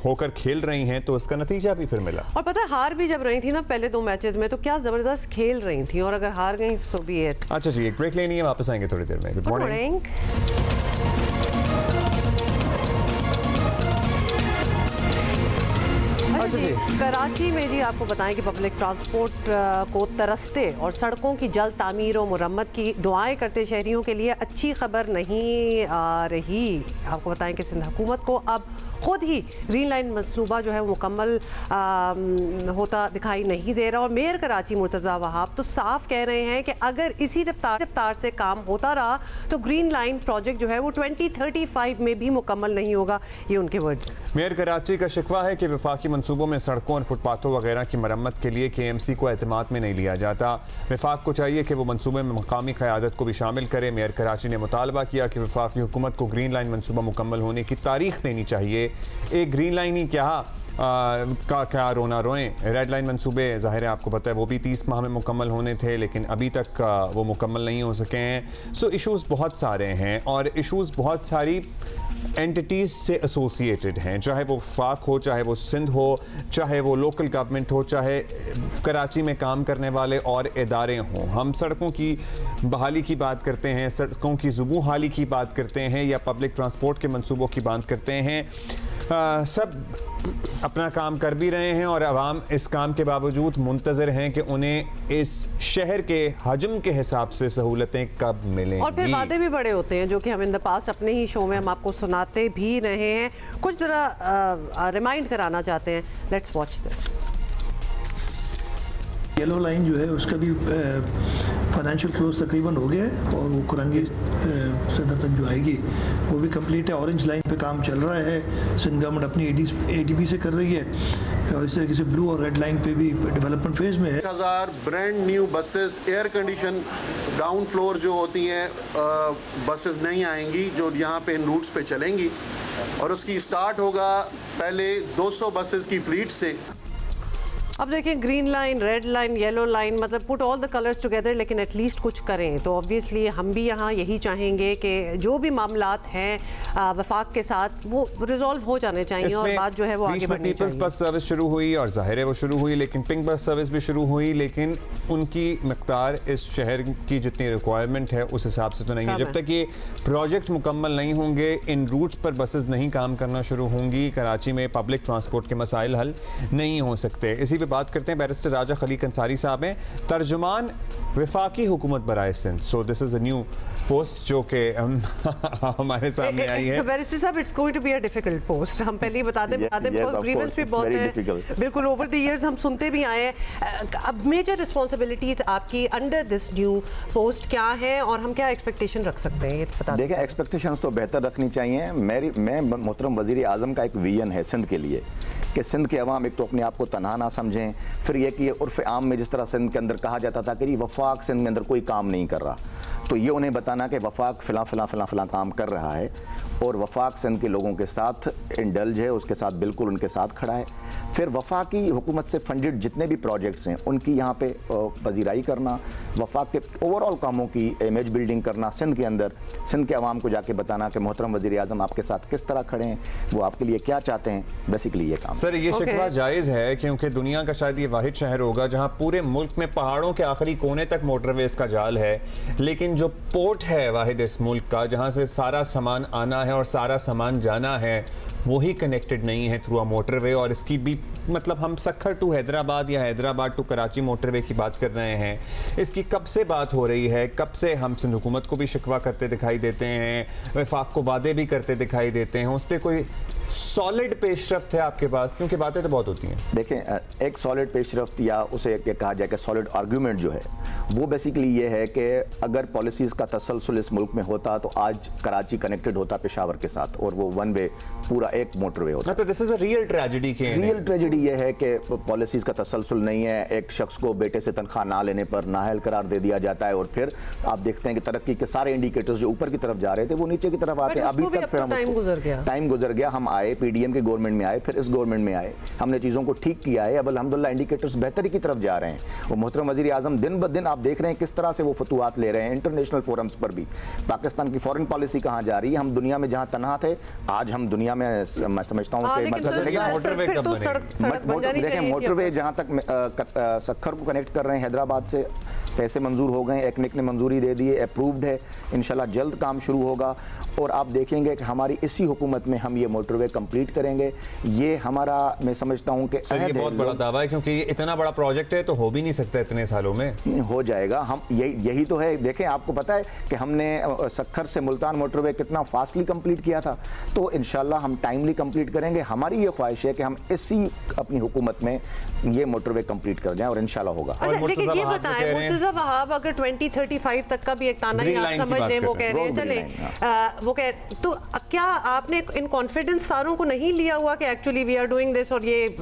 होकर खेल रही हैं, तो उसका नतीजा भी फिर मिला। और पता है हार भी जब रही थी ना पहले 2 मैचेस में, तो क्या जबरदस्त खेल रही थी, और अगर हार गई सो बी इट। अच्छा जी, एक ब्रेक लेनी है, वापस आएंगे थोड़ी देर में। Good morning. अच्छा जी, कराची में जी आपको बताएं कि पब्लिक ट्रांसपोर्ट को तरसते और सड़कों की जल्द तामीर और मुरम्मत की दुआएं करते शहरियों के लिए अच्छी खबर नहीं आ रही। आपको बताएं कि सिंध हुकूमत को अब खुद ही ग्रीन लाइन मंसूबा जो है वो मुकम्मल होता दिखाई नहीं दे रहा। और मेयर कराची मुर्तज़ा वहाब तो साफ कह रहे हैं कि अगर इसी रफ्तार से काम होता रहा तो ग्रीन लाइन प्रोजेक्ट जो है वो 2035 में भी मुकम्मल नहीं होगा। ये उनके वर्ड्स। मेयर कराची का शिकवा है कि वफाकी मंसूबों में सड़कों और फुटपाथों वगैरह की मरम्मत के लिए KMC को एतमाद में नहीं लिया जाता। वफाक को चाहिए कि वो मंसूबे में मकामी क़यादत को भी शामिल करे। मेयर कराची ने मुतालबा किया कि वफाकी हुकूमत को ग्रीन लाइन मंसूबा मुकम्मल होने की तारीख देनी चाहिए। एक ग्रीन लाइन ही क्या रोना रोएं। रेड लाइन मंसूबे ज़ाहिर है आपको पता है वो भी 30 माह में मुकम्मल होने थे, लेकिन अभी तक वो मुकम्मल नहीं हो सके हैं। सो इश्यूज़ बहुत सारे हैं और इश्यूज़ बहुत सारी एंटिटीज़ से एसोसिएटेड हैं, चाहे वो वफाक हो, चाहे वो सिंध हो, चाहे वो लोकल गवर्नमेंट हो, चाहे कराची में काम करने वाले और इदारे हों। हम सड़कों की बहाली की बात करते हैं, सड़कों की ज़ुबू हाली की बात करते हैं, या पब्लिक ट्रांसपोर्ट के मंसूबों की बात करते हैं। सब अपना काम कर भी रहे हैं और आवाम इस काम के बावजूद मुंतज़र हैं कि उन्हें इस शहर के हजम के हिसाब से सहूलतें कब मिलेंगी। और फिर वादे भी बड़े होते हैं जो कि हम इन द पास्ट अपने ही शो में हम आपको सुनाते भी रहे हैं। कुछ ज़रा रिमाइंड कराना चाहते हैं। Let's watch this. Yellow line जो है उसका भी फाइनेंशियल क्लोज तकरीबन हो गया है और वो कुरंगी सदर तक जो आएगी वो भी कंप्लीट है। ऑरेंज लाइन पे काम चल रहा है, सिंध गवर्नमेंट अपनी ADB से कर रही है, और इस तरीके से ब्लू और रेड लाइन पे भी डेवलपमेंट फेज में है। 1000 brand new buses air condition ground floor जो होती हैं बसेस नहीं आएंगी जो यहाँ पे इन रूट्स पे चलेंगी, और उसकी स्टार्ट होगा पहले 200 बसेस की फ्लीट से। अब देखें green line, red line, yellow line, मतलब put all the colours together, लेकिन एटलीस्ट कुछ करें। तो ऑब्वियसली हम भी यहाँ यही चाहेंगे कि जो भी मामलात हैं वफाक के साथ वो रिजॉल्व हो जाने चाहिए और बात जो है वो आगे बढ़नी चाहिए। पीपल्स बस सर्विस शुरू हुई और जाहिर है वो शुरू हुई, लेकिन पिंक बस सर्विस भी शुरू हुई, लेकिन उनकी मकदार इस शहर की जितनी रिक्वायरमेंट है उस हिसाब से तो नहीं है। जब तक ये प्रोजेक्ट मुकम्मल नहीं होंगे, इन रूट्स पर बसेस नहीं काम करना शुरू होंगी, कराची में पब्लिक ट्रांसपोर्ट के मसाइल हल नहीं हो सकते। इसी बात करते हैं। बैरिस्टर राजा खलीक अंसारी साहब हैं तर्जुमान वफाकी हुकूमत बराए Sindh. So this is a new post जो कि हमारे सामने आई है। बैरिस्टर साहब, it's going to be a difficult post. हम पहले ही बता दें बिकॉज़ ग्रीवेंस भी बहुत है। बिल्कुल, ओवर द इयर्स हम सुनते भी आए हैं। अब मेजर रिस्पांसिबिलिटीज आपकी अंडर दिस न्यू पोस्ट क्या है और हम क्या एक्सपेक्टेशन रख सकते हैं, ये बता दें। देखिए, एक्सपेक्टेशंस तो बेहतर रखनी चाहिए। मैं मोहतरम वज़ीर आज़म का एक विजन है सिंध के लिए कि सिंध के अवाम एक तो अपने आप को तनहा ना समझें, फिर यह कि उर्फ़ आम में जिस तरह सिंध के अंदर कहा जाता था कि जी वफाक सिंध में अंदर कोई काम नहीं कर रहा, तो ये उन्हें बताना कि वफाक फ़िला काम कर रहा है और वफाक सिंध के लोगों के साथ इंडल्ज है, उसके साथ बिल्कुल उनके साथ खड़ा है। फिर वफाक की हुकूमत से फंडेड जितने भी प्रोजेक्ट्स हैं उनकी यहाँ पे पजीराई करना, वफाक के ओवरऑल कामों की इमेज बिल्डिंग करना, सिंध के अंदर सिंध के अवाम को जाके बताना कि मोहतरम वज़ीर आज़म आपके साथ किस तरह खड़े हैं, वो आपके लिए क्या चाहते हैं, बेसिकली ये काम। सर ये शिकवा जायज़ है क्योंकि दुनिया का शायद ये वाहिद शहर होगा जहाँ पूरे मुल्क में पहाड़ों के आखिरी कोने तक मोटरवेज का जाल है, लेकिन जो पोर्ट है वाहिद इस मुल्क का जहाँ से सारा सामान आना है और सारा सामान जाना है वही कनेक्टेड नहीं है थ्रू अ मोटरवे। और इसकी भी मतलब हम सक्खर टू हैदराबाद या हैदराबाद टू कराची मोटरवे की बात कर रहे हैं, इसकी कब से बात हो रही है, कब से हम सिंध हुकूमत को भी शिकवा करते दिखाई देते हैं, वफाक को वादे भी करते दिखाई देते हैं, उस पर कोई सॉलिड पेशरफ्त है आपके पास? क्योंकि बातें तो बहुत होती हैं। देखें, एक सॉलिड पेशरफ्त या उसे कहा जाए कि सॉलिड आर्ग्यूमेंट जो है वो बेसिकली ये है कि अगर पॉलिसीज़ का तसलसल इस मुल्क में होता तो आज कराची कनेक्टेड होता पेशावर के साथ और वो वन वे पूरा एक मोटरवे होता। तो this is a real tragedy. Real tragedy ये है कि पॉलिसीज़ का तसलसल नहीं है, एक शख्स को बेटे से तनख्वाह ना लेने पर नाअहल करार दे दिया जाता है और फिर आप देखते हैं कि तरक्की के सारे इंडिकेटर्स जो ऊपर की तरफ जा रहे थे वो नीचे की तरफ आते हैं। अभी तक टाइम गुजर गया, हम आए पीडीएम के गवर्नमेंट में आए, फिर इस गवर्नमेंट में आए, हमने चीज़ों को ठीक किया है, अब अल्हम्दुलिल्लाह इंडिकेटर्स बेहतरी की तरफ जा रहे हैं। वो मोहतरम वज़ीर आज़म दिन ब दिन आप देख रहे हैं किस तरह से वो फतूहात ले रहे हैं इंटरनेशनल फोरम्स पर भी। पाकिस्तान की फॉरेन पॉलिसी कहाँ जा रही है? हम दुनिया में जहाँ तनहा थे आज हम दुनिया में, मैं समझता हूँ कि मोटरवे जहाँ तक सक्खर को कनेक्ट कर रहे हैं हैदराबाद से, पैसे मंजूर हो गए, एकनिक ने मंजूरी दे दी है, अप्रूव्ड है, इंशाल्लाह जल्द काम शुरू होगा और आप देखेंगे कि हमारी इसी हुकूमत में हम ये मोटरवे कंप्लीट करेंगे। ये हमारा, मैं समझता हूँ कि ये बहुत बड़ा दावा है क्योंकि ये इतना बड़ा प्रोजेक्ट है तो हो भी नहीं सकता इतने सालों में। हो जाएगा, हम यही तो है। देखें, आपको पता है कि हमने सक्खर से मुल्तान मोटरवे कितना फास्टली कंप्लीट किया था, तो इंशाल्लाह हम टाइमली कंप्लीट करेंगे। हमारी ये ख्वाहिश है कि हम इसी अपनी हुकूमत में ये मोटरवे कंप्लीट कर जाएं और इंशाल्लाह होगा। लेकिन ये बताएं मुर्तज़ा वहाब, अगर 2035 तक का भी एक ताना ही आप समझ लें, वो कह रहे हैं चले वो कह, तो क्या आपने इन कॉन्फिडेंस सारों को नहीं लिया हुआ कि actually we are doing this और ये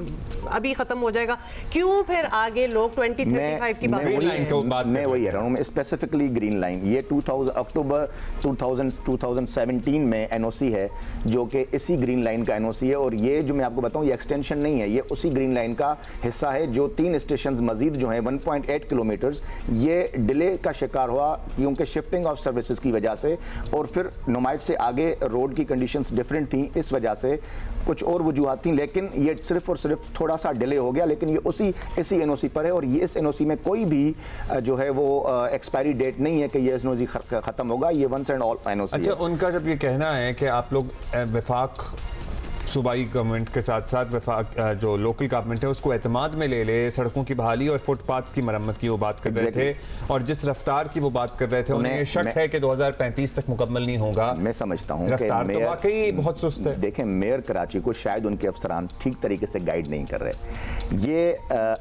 अभी खत्म हो जाएगा? क्यों फिर आगे लोग 2035 की बात कर रहे हैं? मैं वही कह रहा हूँ, स्पेसिफिकली ग्रीन लाइन, ये अक्टूबर 2017 में एनओसी है जो कि इसी ग्रीन लाइन का एनओसी है और ये जो मैं आपको बताऊँ ये एक्सटेंशन नहीं है, ये उसी ग्रीन लाइन का हिस्सा है जो 3 स्टेशन मजीद जो हैं 1.8 किलोमीटर ये डिले का शिकार हुआ क्योंकि शिफ्टिंग ऑफ सर्विसेज की वजह से और फिर नुमाइश से आगे रोड की कंडीशंस डिफरेंट थी, इस वजह से कुछ और वजूहात थी, लेकिन ये सिर्फ और सिर्फ थोड़ा सा डिले हो गया, लेकिन ये इसी एनओसी पर है और ये इस एनओसी में कोई भी जो है वो एक्सपायरी डेट नहीं है कि ये एनओसी खत्म होगा, ये वंस एंड ऑल एनओसी। अच्छा, उनका जब ये कहना है कि आप लोग वफाक सूबाई गवर्नमेंट के साथ साथ वफाक जो लोकल गवर्नमेंट है उसको एतमाद में ले ले, सड़कों की बहाली और फुटपाथ्स की मरम्मत की वो बात कर रहे थे और जिस रफ्तार की वो बात कर रहे थे उन्हें शक है कि 2035 तक मुकम्मल नहीं होगा। मैं समझता हूँ रफ्तार तो वाकई बहुत सुस्त है। देखें, मेयर कराची को शायद उनके अफसरान ठीक तरीके से गाइड नहीं कर रहे। ये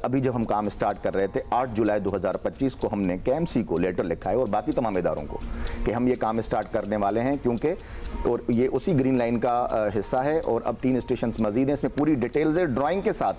अभी जब हम काम स्टार्ट कर रहे थे 8 जुलाई 2025 को हमने KMC को लेटर लिखा है और बाकी तमाम इदारों को कि हम ये काम स्टार्ट करने वाले हैं क्योंकि और ये उसी ग्रीन लाइन का हिस्सा है और अब 3 स्टेशन मजीद हैं, इसमें पूरी डिटेल्स है, ड्राइंग के साथ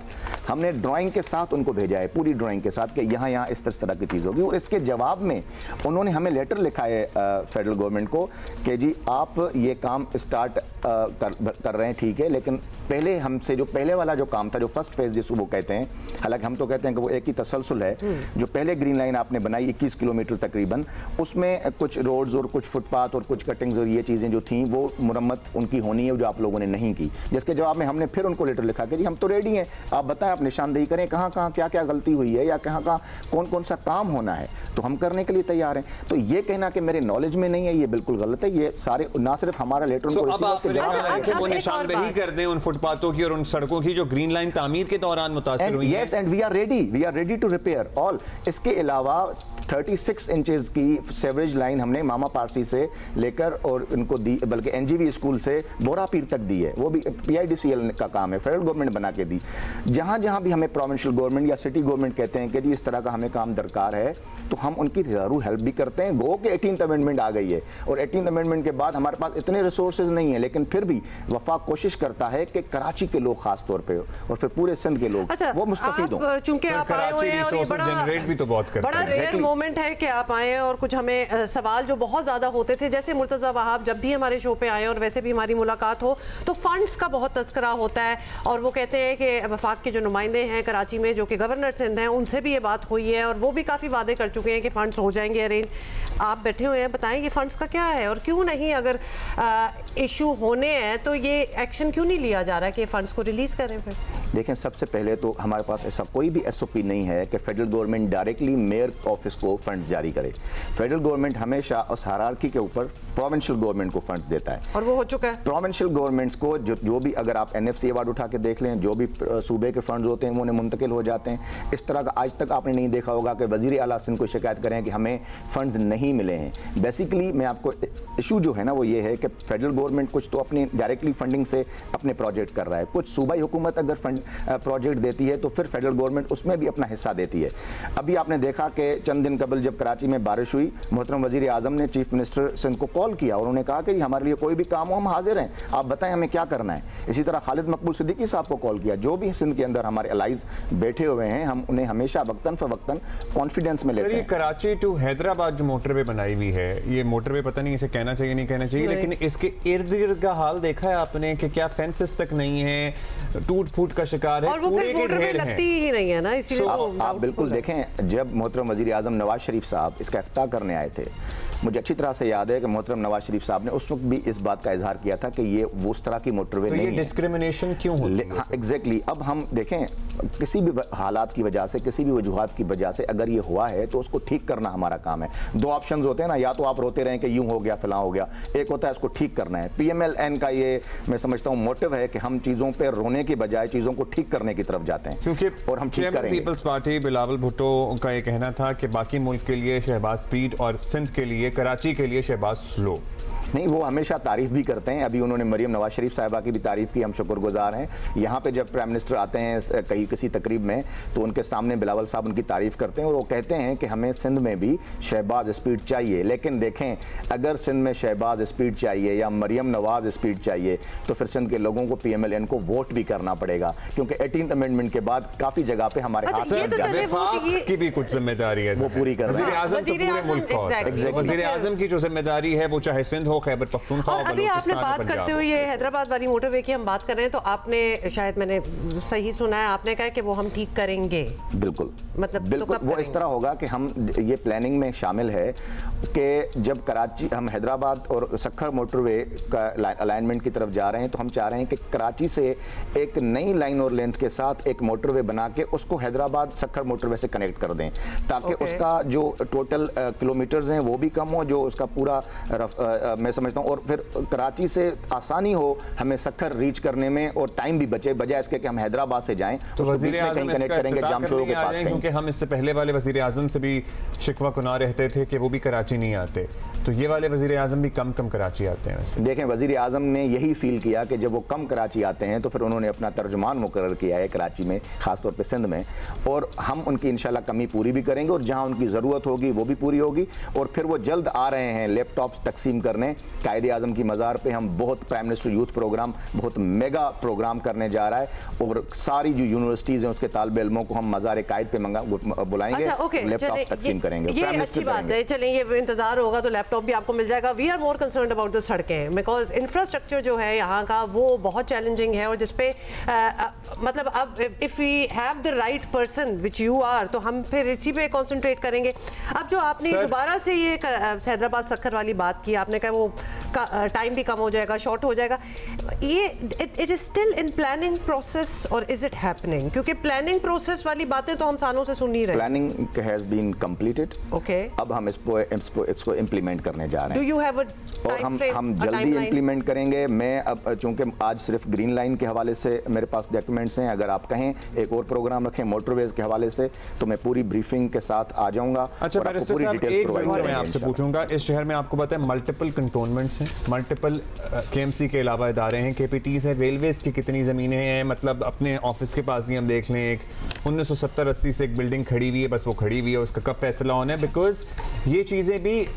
हमने ड्राइंग के साथ उनको भेजा है, पूरी ड्राइंग के साथ कि यहाँ इस तरह की चीज़ होगी और इसके जवाब में उन्होंने हमें लेटर लिखा है फेडरल गवर्नमेंट को कि जी आप ये काम स्टार्ट कर रहे हैं, ठीक है, लेकिन पहले हमसे जो पहले वाला जो काम था जो फर्स्ट फेज जिसको वो कहते हैं, हालांकि हम तो कहते हैं कि वो एक ही तसलसल है, जो पहले ग्रीन लाइन आपने बनाई 21 किलोमीटर तकरीबन, उसमें कुछ रोड्स और कुछ फुटपाथ और कुछ कटिंग्स और ये चीज़ें जो थी वो मुरम्मत उनकी होनी है जो आप लोगों ने नहीं की, जिसके जवाब में हमने फिर उनको लेटर लिखा कि जी हम तो रेडी हैं, आप बताएं, आप निशानदेही करें कहाँ कहाँ क्या क्या गलती हुई है या कहाँ कहाँ कौन कौन सा काम होना है, तो हम करने के लिए तैयार हैं। तो ये कहना कि मेरे नॉलेज में नहीं है ये बिल्कुल गलत है। ये सारे ना सिर्फ हमारा लेटर वो निशानदेही कर दें उन फुटपाथों की और उन सड़कों की जो ग्रीन लाइन तामीर के दौरान मुतासिर हुई है। Yes, and we are ready to repair all. इसके अलावा 36 इंचेस की सेवरेज लाइन हमने मामा पारसी से लेकर और इनको दी, बल्कि NGV स्कूल से बोरा पीर तक दी है, वो भी PIDCL का काम है, फेडरल गवर्नमेंट बना के दी। जहाँ जहाँ भी हमें प्रोविंशियल गवर्नमेंट या सिटी गवर्नमेंट कहते हैं कि जी इस तरह का हमें काम दरकार है, तो हम उनकी जरूर हेल्प भी करते हैं। गो के 18th अमेंडमेंट आ गई है और 18th अमेंडमेंट के बाद हमारे पास इतने रिसोर्सेज नहीं है, लेकिन फिर भी वफाक कोशिश करता है कि कराची के लोग खास तौर पे और फिर पूरे सिंध के लोग वो मुस्तफीद हों। चूंकि आप आए हुए हैं और ये बड़ा रेयर मोमेंट है कि आप आए और कुछ हमें सवाल जो बहुत ज्यादा होते थे, जैसे मुर्तजा वहाब जब भी हमारे शो पे आए और वैसे भी हमारी मुलाकात हो तो फंड्स का बहुत तस्करा होता है और वो कहते हैं कि वफाक के जो नुमाइंदे हैं कराची में जो कि गवर्नर सिंध हैं उनसे भी ये बात हुई है और वो भी काफ़ी वादे कर चुके हैं कि फ़ंड्स हो जाएंगे अरेंज। आप बैठे हुए हैं, बताएं ये फ़ंड्स का क्या है और क्यों नहीं, अगर इशू होने हैं तो ये एक्शन क्यों नहीं लिया जा रहा कि फ़ंड्स को रिलीज़ करें? फिर देखें, सबसे पहले तो हमारे पास ऐसा कोई भी SOP नहीं है कि federal government directly mayor office को फंड जारी करे। फेडरल गवर्नमेंट हमेशा उस हायरार्की के ऊपर प्रोविंशियल गवर्नमेंट को फंड्स देता है और वो हो चुका है। प्रोविंशियल गवर्नमेंट्स को जो भी, अगर आप NFC अवार्ड उठा के देख लें, जो भी सूबे के फंड्स होते हैं वो उन्हें मुंतकिल हो जाते हैं। इस तरह का आज तक आपने नहीं देखा होगा कि वज़ीर आला सिंध को शिकायत करें कि हमें फंड्स नहीं मिले हैं। बेसिकली मैं आपको इशू जो है ना वो ये है कि फेडरल गवर्नमेंट कुछ तो अपनी डायरेक्टली फंडिंग से अपने प्रोजेक्ट कर रहा है, कुछ सूबाई हुकूमत अगर फंड प्रोजेक्ट देती है तो फिर फेडरल गवर्नमेंट उसमें भी अपना हिस्सा देती है। अभी आपने देखा कि चंद दिन कबल जब कराची में बारिश हुई, मोहतरम वज़ीर आज़म ने चीफ मिनिस्टर सिंध को कॉल किया और उन्होंने कहा कि हमारे लिए कोई भी काम हो हम हाजिर हैं, आप बताएं हमें क्या करना है। इसी तरह खालिद मकबूल सिद्दीकी साहब को कॉल किया। जो भी सिंध के अंदर हमारे अलाइज बैठे हुए हैं हम उन्हें हमेशा वक्तन फवक्तन कॉन्फिडेंस में लेते हैं। कराची टू हैदराबाद जो मोटरवे बनाई हुई है, ये मोटरवे पता नहीं इसे कहना चाहिए नहीं कहना चाहिए, लेकिन इसके इर्द गिर्द का हाल देखा है आपने कि क्या फेंसेस तक नहीं है, टूट फूट का शिकार है, और वो पूरे के ढेर हैं। ही नहीं है ना, इसीलिए आप बिल्कुल देखें, जब मोहतरम वज़ीर आज़म नवाज शरीफ साहब इसका इफ्ताह करने आए थे, मुझे अच्छी तरह से याद है कि मोहतरम नवाज शरीफ साहब ने उस वक्त भी इस बात का इजहार किया था कि ये वो उस तरह की मोटरवे नहीं है। डिस्क्रिमिनेशन क्यों होती है? हाँ, एग्जैक्टली। अब हम देखें, किसी भी हालात की वजह से, किसी भी वजूहात की वजह से अगर ये हुआ है तो उसको ठीक करना हमारा काम है। दो ऑप्शन होते हैं ना, या तो आप रोते रहें कि यूं हो गया फलां हो गया, एक होता है इसको ठीक करना है। PMLN का ये मैं समझता हूँ मोटिव है कि हम चीज़ों पर रोने की बजाय चीज़ों को ठीक करने की तरफ जाते हैं, क्योंकि और हम ठीक करेंगे। पीपल्स पार्टी बिलावल भुट्टो का ये कहना था कि बाकी मुल्क के लिए शहबाज स्पीड और सिंध के लिए, कराची के लिए शहबाज स्लो। नहीं, वो हमेशा तारीफ भी करते हैं। अभी उन्होंने मरियम नवाज शरीफ साहिबा की भी तारीफ की, हम शुक्रगुजार हैं। यहाँ पे जब प्राइम मिनिस्टर आते हैं कहीं किसी तकरीब में तो उनके सामने बिलावल साहब उनकी तारीफ करते हैं और वो कहते हैं कि हमें सिंध में भी शहबाज स्पीड चाहिए। लेकिन देखें, अगर सिंध में शहबाज स्पीड चाहिए या मरियम नवाज स्पीड चाहिए तो फिर सिंध के लोगों को PMLN को वोट भी करना पड़ेगा, क्योंकि 18th अमेंडमेंट के बाद काफ़ी जगह पे हमारे हाथ की भी कुछ जिम्मेदारी है, वो पूरी कर रहे हैं। वज़ीर आज़म की जो जिम्मेदारी है वो चाहे सिंध हो, खैबर पख्तूनख्वा, और अभी आपने बात करते हुए ये हैदराबाद वाली मोटरवे की हम बात कर रहे हैं, तो आपने शायद मैंने सही सुना है, आपने कहा कि वो हम ठीक करेंगे। बिल्कुल, मतलब बिल्कुल वो इस तरह होगा कि हम ये प्लानिंग में शामिल है कि जब कराची हम हैदराबाद और सखर मोटरवे का अलाइनमेंट की तरफ जा रहे हैं तो हम चाह रहे हैं कि कराची से एक नई लाइन और लेंथ के साथ एक मोटरवे बना के उसको हैदराबाद सखर मोटरवे से कनेक्ट कर दें, ताकि उसका जो टोटल किलोमीटर्स हैं वो भी कम हो, जो उसका पूरा मैं समझता हूँ, और फिर कराची से आसानी हो हमें सखर रीच करने में और टाइम भी बचे, बजाय इसके कि हम हैदराबाद से जाएं तो वज़ीर आज़म कनेक्ट करेंगे जामशोरों के पास, क्योंकि हम इससे पहले वाले वज़ीर आज़म से भी शिकवा कुना रहते थे कि वो भी कराची नहीं आते, तो ये वाले वज़ीर आज़म भी कम कराची आते हैं। वैसे देखें, वज़ीर आज़म ने यही फील किया कि जब वो कम कराची आते हैं तो फिर उन्होंने अपना तर्जुमान मुकर्रर किया है कराची में, खासतौर पर सिंध में, और हम उनकी इंशाल्लाह कमी पूरी भी करेंगे और जहाँ उनकी ज़रूरत होगी वो भी पूरी होगी। और फिर वो जल्द आ रहे हैं लैपटॉप्स तकसीम करने कायदे आज़म की मज़ार पे। हम बहुत प्राइम मिनिस्टर यूथ प्रोग्राम, बहुत मेगा प्रोग्राम करने जा रहा है और सारी जो यूनिवर्सिटीज़ हैं उसके तालिब इल्मों को हम मज़ार कायद पे बुलाएंगे, लैपटॉप तकसीम करेंगे। ये अच्छी बात है, चलें ये इंतजार होगा तो लैपटॉप भी आपको मिल जाएगा। We are more concerned about the सड़कें, बिकॉज इंफ्रास्ट्रक्चर जो है यहाँ का वो बहुत चैलेंजिंग है और जिसपे मतलब अब if we have the right person which you are तो हम फिर इसी पे कॉन्सेंट्रेट करेंगे। अब जो आपने दोबारा से ये हैदराबाद सखर वाली बात की, आपने कहा वो टाइम भी कम हो जाएगा, शॉर्ट हो जाएगा, ये it is still in planning process और इज इट हैपनिंग? क्योंकि प्लानिंग प्रोसेस वाली बातें तो हम सालों से सुन ही रहे हैं। Planning has been completed, okay, अब हम इसको इंप्लीमेंट करने जा रहे हैं। Do you have a time frame? हम जल्दी इंप्लीमेंट करेंगे। मैं अब चूंकि आज सिर्फ ग्रीन लाइन के हवाले से मेरे पास डॉक्यूमेंट्स हैं, अगर आप कहें एक और प्रोग्राम रखें मोटरवेज के हवाले से तो मैं पूरी ब्रीफिंग के साथ आ जाऊंगा। अच्छा, मैं आपसे पूछूंगा, इस शहर में आपको पता है मल्टीपल कंटोनमेंट्स हैं, मल्टीपल KMC के अलावा इदारे हैं, KPTs हैं, रेलवेज़ की कितनी ज़मीनें हैं, मतलब अपने ऑफिस के पास ही हम देख लें, एक 1970-80 से एक बिल्डिंग खड़ी हुई है, बस वो खड़ी हुई है, उसका कब फैसला होना है, बिकॉज ये चीज़ें भी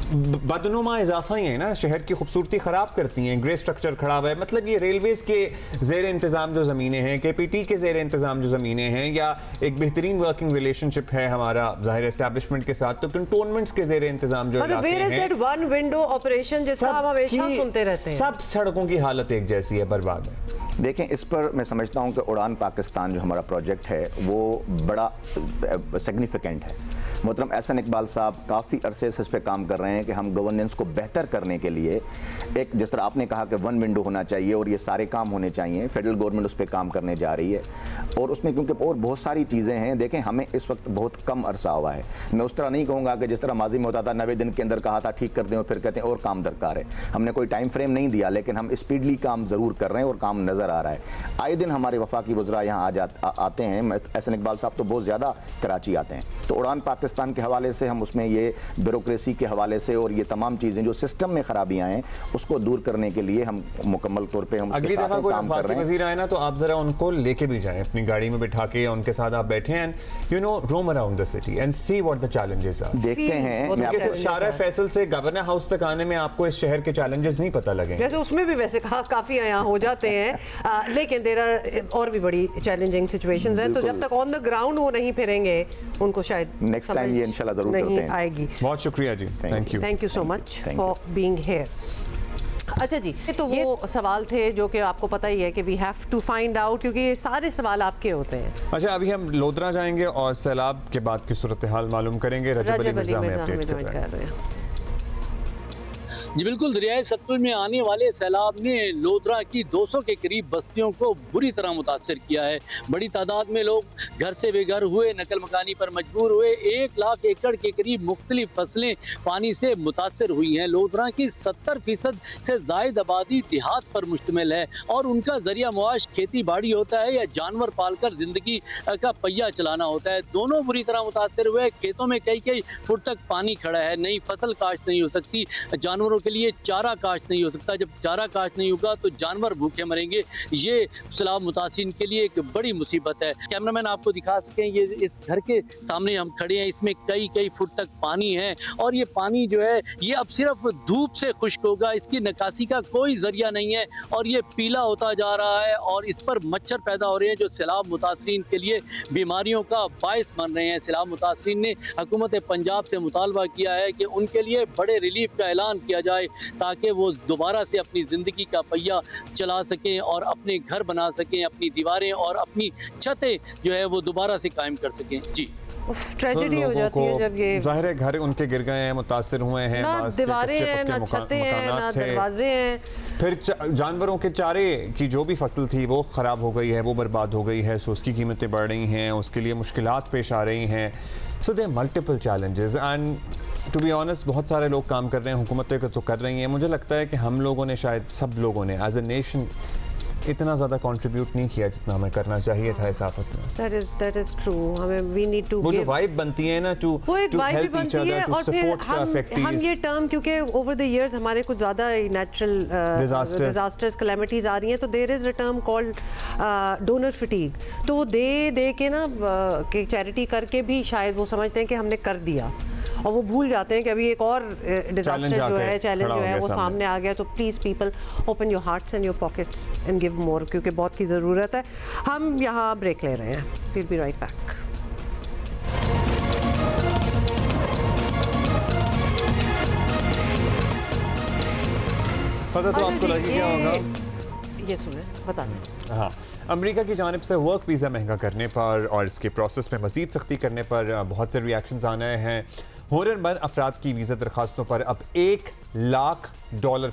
बदनुमा इजाफा ही है ना, शहर की खूबसूरती ख़राब करती हैं। ग्रे स्ट्रक्चर खड़ा हुआ है, मतलब ये रेलवेज़ के ज़ेर इंतज़ाम जो ज़मीनें हैं, KPT के ज़ेर इंतज़ाम जो ज़मीनें हैं, या एक बेहतरीन वर्किंग रिलेशनशिप है हमारा ज़ाहिर एस्टैब्लिशमेंट के साथ, तो कंटोनमेंट्स के ज़ेर इंतज़ाम जो इलाके हैं, वन विंडो ऑपरेशन जिसका हम हमेशा सुनते रहते हैं, सब सड़कों की हालत एक जैसी है, बर्बाद है। देखें, इस पर मैं समझता हूं कि उड़ान पाकिस्तान जो हमारा प्रोजेक्ट है वो बड़ा सिग्निफिकेंट है। मोहतरम एहसन इकबाल साहब काफ़ी अरसे से इस पर काम कर रहे हैं कि हम गवर्नेंस को बेहतर करने के लिए एक, जिस तरह आपने कहा कि वन विंडो होना चाहिए और ये सारे काम होने चाहिए, फेडरल गवर्नमेंट उस पर काम करने जा रही है। और उसमें क्योंकि और बहुत सारी चीज़ें हैं, देखें हमें इस वक्त बहुत कम अरसा हुआ है। मैं उस तरह नहीं कहूँगा कि जिस तरह माजी में होता था 90 दिन के अंदर कहा था ठीक कर दें और फिर कहते हैं और काम दरकार है। हमने कोई टाइम फ्रेम नहीं दिया, लेकिन हम स्पीडली काम ज़रूर कर रहे हैं और काम नज़र आ रहा है। आए दिन हमारे वफाकी वज़रा यहाँ आते हैं, एहसन इकबाल साहब तो बहुत ज़्यादा कराची आते हैं, तो उड़ान पाकिस्तान के हवाले से हम उसमें ये ब्यूरोक्रेसी के हवाले से और ये तमाम चीज़ें जो सिस्टम में खराबियां हैं उसको दूर करने के लिए हम मुकम्मल तौर पे हम अगली दफा कोई काम कर रहे हैं। वज़ीर आए ना तो आप जरा उनको लेके भी जाएं, अपनी गाड़ी में बिठा के उनके साथ आप बैठे and you know roam around the city and see what the challenges are. देखते हैं सिर्फ शारा फैसल से गवर्नर हाउस तक आने में आपको इस शहर के चैलेंजेस नहीं पता लगे, जैसे उसमें भी वैसे काफी यहाँ हो जाते हैं, लेकिन देर आर और भी बड़ी चैलेंजिंग सिचुएशंस हैं, तो जब तक ऑन द ग्राउंड वो नहीं फिरेंगे उनको शायद नेक्स्ट टाइम ये इंशाल्लाह जरूर करते हैं। आएगी। बहुत शुक्रिया जी, thank you so much for being here. अच्छा जी, तो वो सवाल थे जो कि आपको पता ही है कि we have to find out, क्योंकि ये सारे सवाल आपके होते हैं। अच्छा, अभी हम लोधरा जाएंगे और सैलाब के बाद की सूरत हाल मालूम करेंगे। रजब अली मिर्जा हमें अपडेट कर रहे हैं। जी बिल्कुल, दरियाए सतलुज में आने वाले सैलाब ने लोधरा की 200 के करीब बस्तियों को बुरी तरह मुतासर किया है। बड़ी तादाद में लोग घर से बेघर हुए, नकल मकानी पर मजबूर हुए। 1 लाख एकड़ के करीब मुख्तलिफ फसलें पानी से मुतासर हुई हैं। लोधरा की 70% से जायद आबादी देहात पर मुश्तमिल है और उनका जरिया मुआश खेती बाड़ी होता है या जानवर पालकर जिंदगी का पहिया चलाना होता है। दोनों बुरी तरह मुतासर हुए। खेतों में कई फुट तक पानी खड़ा है, नई फसल काश्त नहीं हो सकती, जानवरों के लिए चारा काश्त नहीं हो सकता। जब चारा काश्त नहीं होगा तो जानवर भूखे मरेंगे। ये सैलाब मुतासिरीन के लिए एक बड़ी मुसीबत है। कैमरामैन आपको दिखा सकें, ये इस घर के सामने हम खड़े हैं, इसमें कई फुट तक पानी है और ये पानी जो है ये अब सिर्फ धूप से खुश्क होगा, इसकी निकासी का कोई जरिया नहीं है और ये पीला होता जा रहा है और इस पर मच्छर पैदा हो रहे हैं जो सैलाब मुतासिरीन के लिए बीमारियों का बायस बन रहे हैं। सैलाब मुतासिरीन ने हुकूमत पंजाब से मुतालबा किया है कि उनके लिए बड़े रिलीफ का ऐलान किया जाए ताकि वो दोबारा से अपनी ज़िंदगी का पहिया चला सकें और अपने घर बना सकें, अपनी दीवारें और अपनी छतें जो है वो दोबारा से कायम कर सकें। जी, ट्रेजेडी हो जाती है जब ये जाहिर है घर उनके गिर गए हैं, मुतासिर हुए हैं, ना दीवारें हैं, ना छतें हैं, ना दरवाजे हैं। फिर जानवरों के चारे की जो भी फसल थी वो ख़राब हो गई है, वो बर्बाद हो गई है, सो उसकी कीमतें बढ़ रही हैं, उसके लिए मुश्किलात पेश आ रही हैं। So there multiple challenges and to be honest बहुत सारे लोग काम कर रहे हैं, हुकूमतें तो कर रही हैं। मुझे लगता है कि हम लोगों ने, शायद सब लोगों ने एज ए नेशन इतना ज़्यादा कंट्रीब्यूट नहीं किया जितना हमें करना चाहिए था इस आफत में। That is true। हमें we need to वो जो वाइब बनती है ना to help each other, to support the affected. हम ये टर्म क्योंकि ओवर द इयर्स हमारे कुछ ज़्यादा नेचुरल डिजास्टर्स कैलेमिटीज आ रही हैं, तो there is a term called donor fatigue. तो वो दे के ना कि चैरिटी करके भी शायद वो समझते हैं कि हमने कर दिया और वो भूल जाते हैं कि अभी एक और डिजास्टर जो है, चैलेंज जो है वो सामने आ गया। तो please people open your hearts and your pockets and give more, क्योंकि बहुत की ज़रूरत है। हम यहाँ ब्रेक ले रहे हैं, विल बी राइट बैक। पता तो आपको लग गया होगा, ये सुने बता दें। हाँ, अमेरिका की जानिब से वर्क वीज़ा महंगा करने पर और इसके प्रोसेस में मज़ीद सख्ती करने पर बहुत से रिएक्शंस आने हैं। हुनरमंद अफराद की वीज़ा दरखास्तों पर अब $1 लाख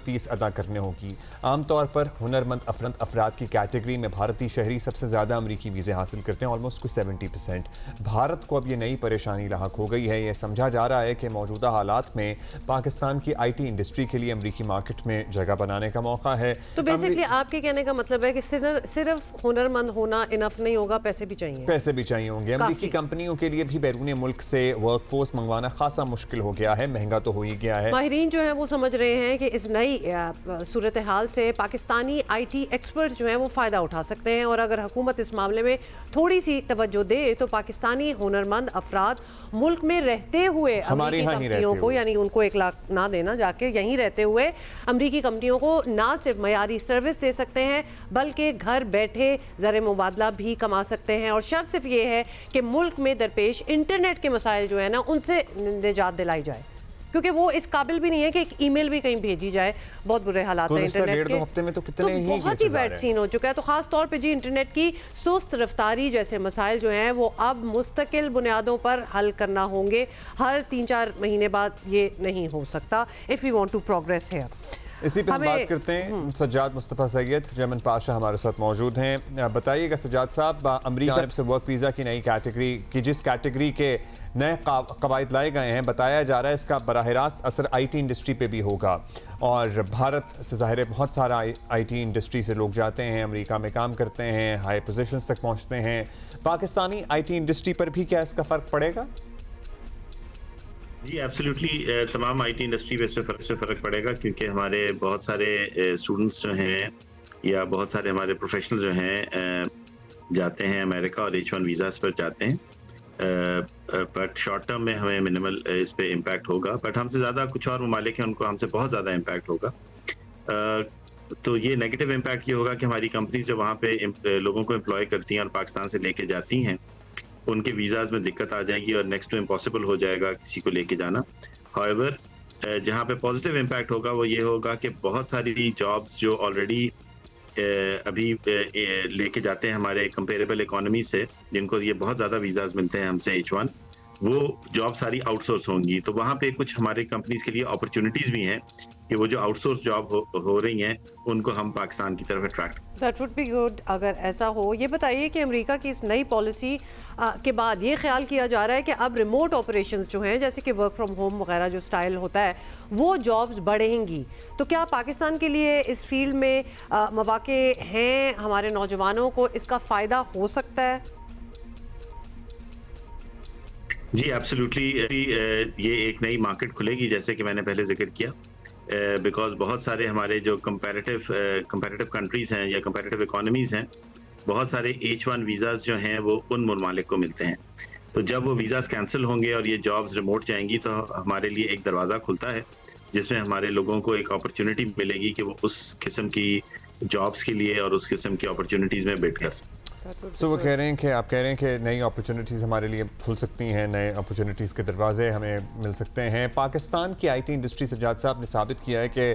फ़ीस अदा करने होगी। आमतौर पर हुनरमंद अफराद की कैटेगरी में भारतीय शहरी सबसे ज़्यादा अमरीकी वीज़े हासिल करते हैं, ऑलमोस्ट कुछ 70%। भारत को अब ये नई परेशानी लाहक हो गई है। ये समझा जा रहा है कि मौजूदा हालात में पाकिस्तान की IT इंडस्ट्री के लिए अमरीकी मार्केट में जगह बनाने का मौका है। तो बेसिकली आपके कहने का मतलब है कि सिर्फ हुनरमंद होना इनफ नहीं होगा, पैसे भी चाहिए। पैसे भी चाहिए होंगे। अमरीकी कंपनियों के लिए भी बैरून मुल्क से वर्कफोर्स मंगवाना खासा मुश्किल हो गया है, महंगा तो हो ही गया है। माहिरीन जो है वो समझ रहे हैं कि इस नई सूरत हाल से पाकिस्तानी IT एक्सपर्ट जो हैं वो फ़ायदा उठा सकते हैं, और अगर हुकूमत इस मामले में थोड़ी सी तवज्जो दे तो पाकिस्तानी हुनरमंद अफराद मुल्क में रहते हुए अमेरिकी कंपनियों को, यानी उनको 1 लाख ना देना, जाके यहीं रहते हुए अमेरिकी कंपनियों को ना सिर्फ मयारी सर्विस दे सकते हैं बल्कि घर बैठे ज़र मुबादला भी कमा सकते हैं। और शर्त सिर्फ ये है कि मुल्क में दरपेश इंटरनेट के मसाइल जो है ना उनसे निजात दिलाई जाए, क्योंकि वो इस काबिल भी नहीं है कि एक ईमेल भी कहीं भेजी जाए। बहुत बुरे हालात हैं इंटरनेट के, हफ्ते में तो कितने ही बहुत ही बैड सीन हो चुका है। तो खास तौर पे जी इंटरनेट की सुस्त रफ्तारी जैसे मसाइल जो हैं वो अब मुस्तकिल बुनियादों पर हल करना होंगे, हर 3-4 महीने बाद ये नहीं हो सकता if we want to progress here. इसी पे हम बात करते हैं। सज्जाद मुस्तफ़ा सैयद चेयरमैन पाशा हमारे साथ मौजूद हैं। बताइएगा सज्जाद साहब, अमरीका से वर्क वीज़ा की नई कैटेगरी की, जिस कैटेगरी के नए कवायद लाए गए हैं, बताया जा रहा है इसका बराह रास्त असर IT इंडस्ट्री पे भी होगा, और भारत से ज़ाहिर है बहुत सारा IT इंडस्ट्री से लोग जाते हैं, अमेरिका में काम करते हैं, हाई पोजीशंस तक पहुँचते हैं। पाकिस्तानी IT इंडस्ट्री पर भी क्या इसका फ़र्क पड़ेगा? जी एब्सोल्युटली, तमाम IT इंडस्ट्री पे इससे फ़र्क पड़ेगा, क्योंकि हमारे बहुत सारे स्टूडेंट्स जो हैं या बहुत सारे हमारे प्रोफेशनल जो हैं जाते हैं अमेरिका और H1 वीज़ास पर जाते हैं, बट शॉर्ट टर्म में हमें मिनिमल इस पे इम्पैक्ट होगा, बट हमसे ज़्यादा कुछ और ममालिक हैं उनको हमसे बहुत ज़्यादा इम्पैक्ट होगा। तो ये नेगेटिव इम्पैक्ट ये होगा कि हमारी कंपनीज जो वहाँ पे लोगों को एम्प्लॉय करती हैं और पाकिस्तान से लेके जाती हैं, उनके वीज़ाज में दिक्कत आ जाएगी और नेक्स्ट टू इम्पॉसिबल हो जाएगा किसी को लेके जाना। हाउएवर, जहाँ पे पॉजिटिव इम्पैक्ट होगा वो ये होगा कि बहुत सारी जॉब्स जो ऑलरेडी अभी लेके जाते हैं हमारे कंपेरेबल इकोनॉमी से, जिनको ये बहुत ज़्यादा वीज़ाज मिलते हैं हमसे H1, वो जॉब सारी आउटसोर्स होंगी। तो वहाँ पे कुछ हमारे कंपनीज के लिए अपॉर्चुनिटीज़ भी हैं कि वो जो आउटसोर्स जॉब हो रही हैं उनको हम पाकिस्तान की तरफ attract. That would be good अगर ऐसा हो। ये बताइए कि अमेरिका की इस नई पॉलिसी के बाद ये ख्याल किया जा रहा है कि अब रिमोट ऑपरेशंस जो हैं, जैसे कि वर्क फ्रॉम होम वगैरह जो स्टाइल होता है, वो जॉब्स बढ़ेंगी। तो क्या पाकिस्तान के लिए इस फील्ड में मौके हैं? हमारे नौजवानों को इसका फ़ायदा हो सकता है? जी एब्सोल्युटली, ये एक नई मार्केट खुलेगी जैसे कि मैंने पहले जिक्र किया, बिकॉज बहुत सारे हमारे जो कंपैरेटिव कंट्रीज़ हैं या कंपैरेटिव इकोनॉमीज़ हैं, बहुत सारे H1 वीज़ाज जो हैं वो उन ममालिक को मिलते हैं। तो जब वो वीज़ाज कैंसिल होंगे और ये जॉब्स रिमोट जाएंगी तो हमारे लिए एक दरवाज़ा खुलता है जिसमें हमारे लोगों को एक अपॉर्चुनिटी मिलेगी कि वो उस किस्म की जॉब्स के लिए और उस किस्म की अपॉर्चुनिटीज़ में बिड कर सकें। सो वो कह रहे हैं कि आप कह रहे हैं कि नई अपॉर्चुनिटीज़ हमारे लिए खुल सकती हैं, नए अपॉर्चुनिटीज़ के दरवाजे हमें मिल सकते हैं। पाकिस्तान की IT इंडस्ट्री सज्जाद साहब ने साबित किया है कि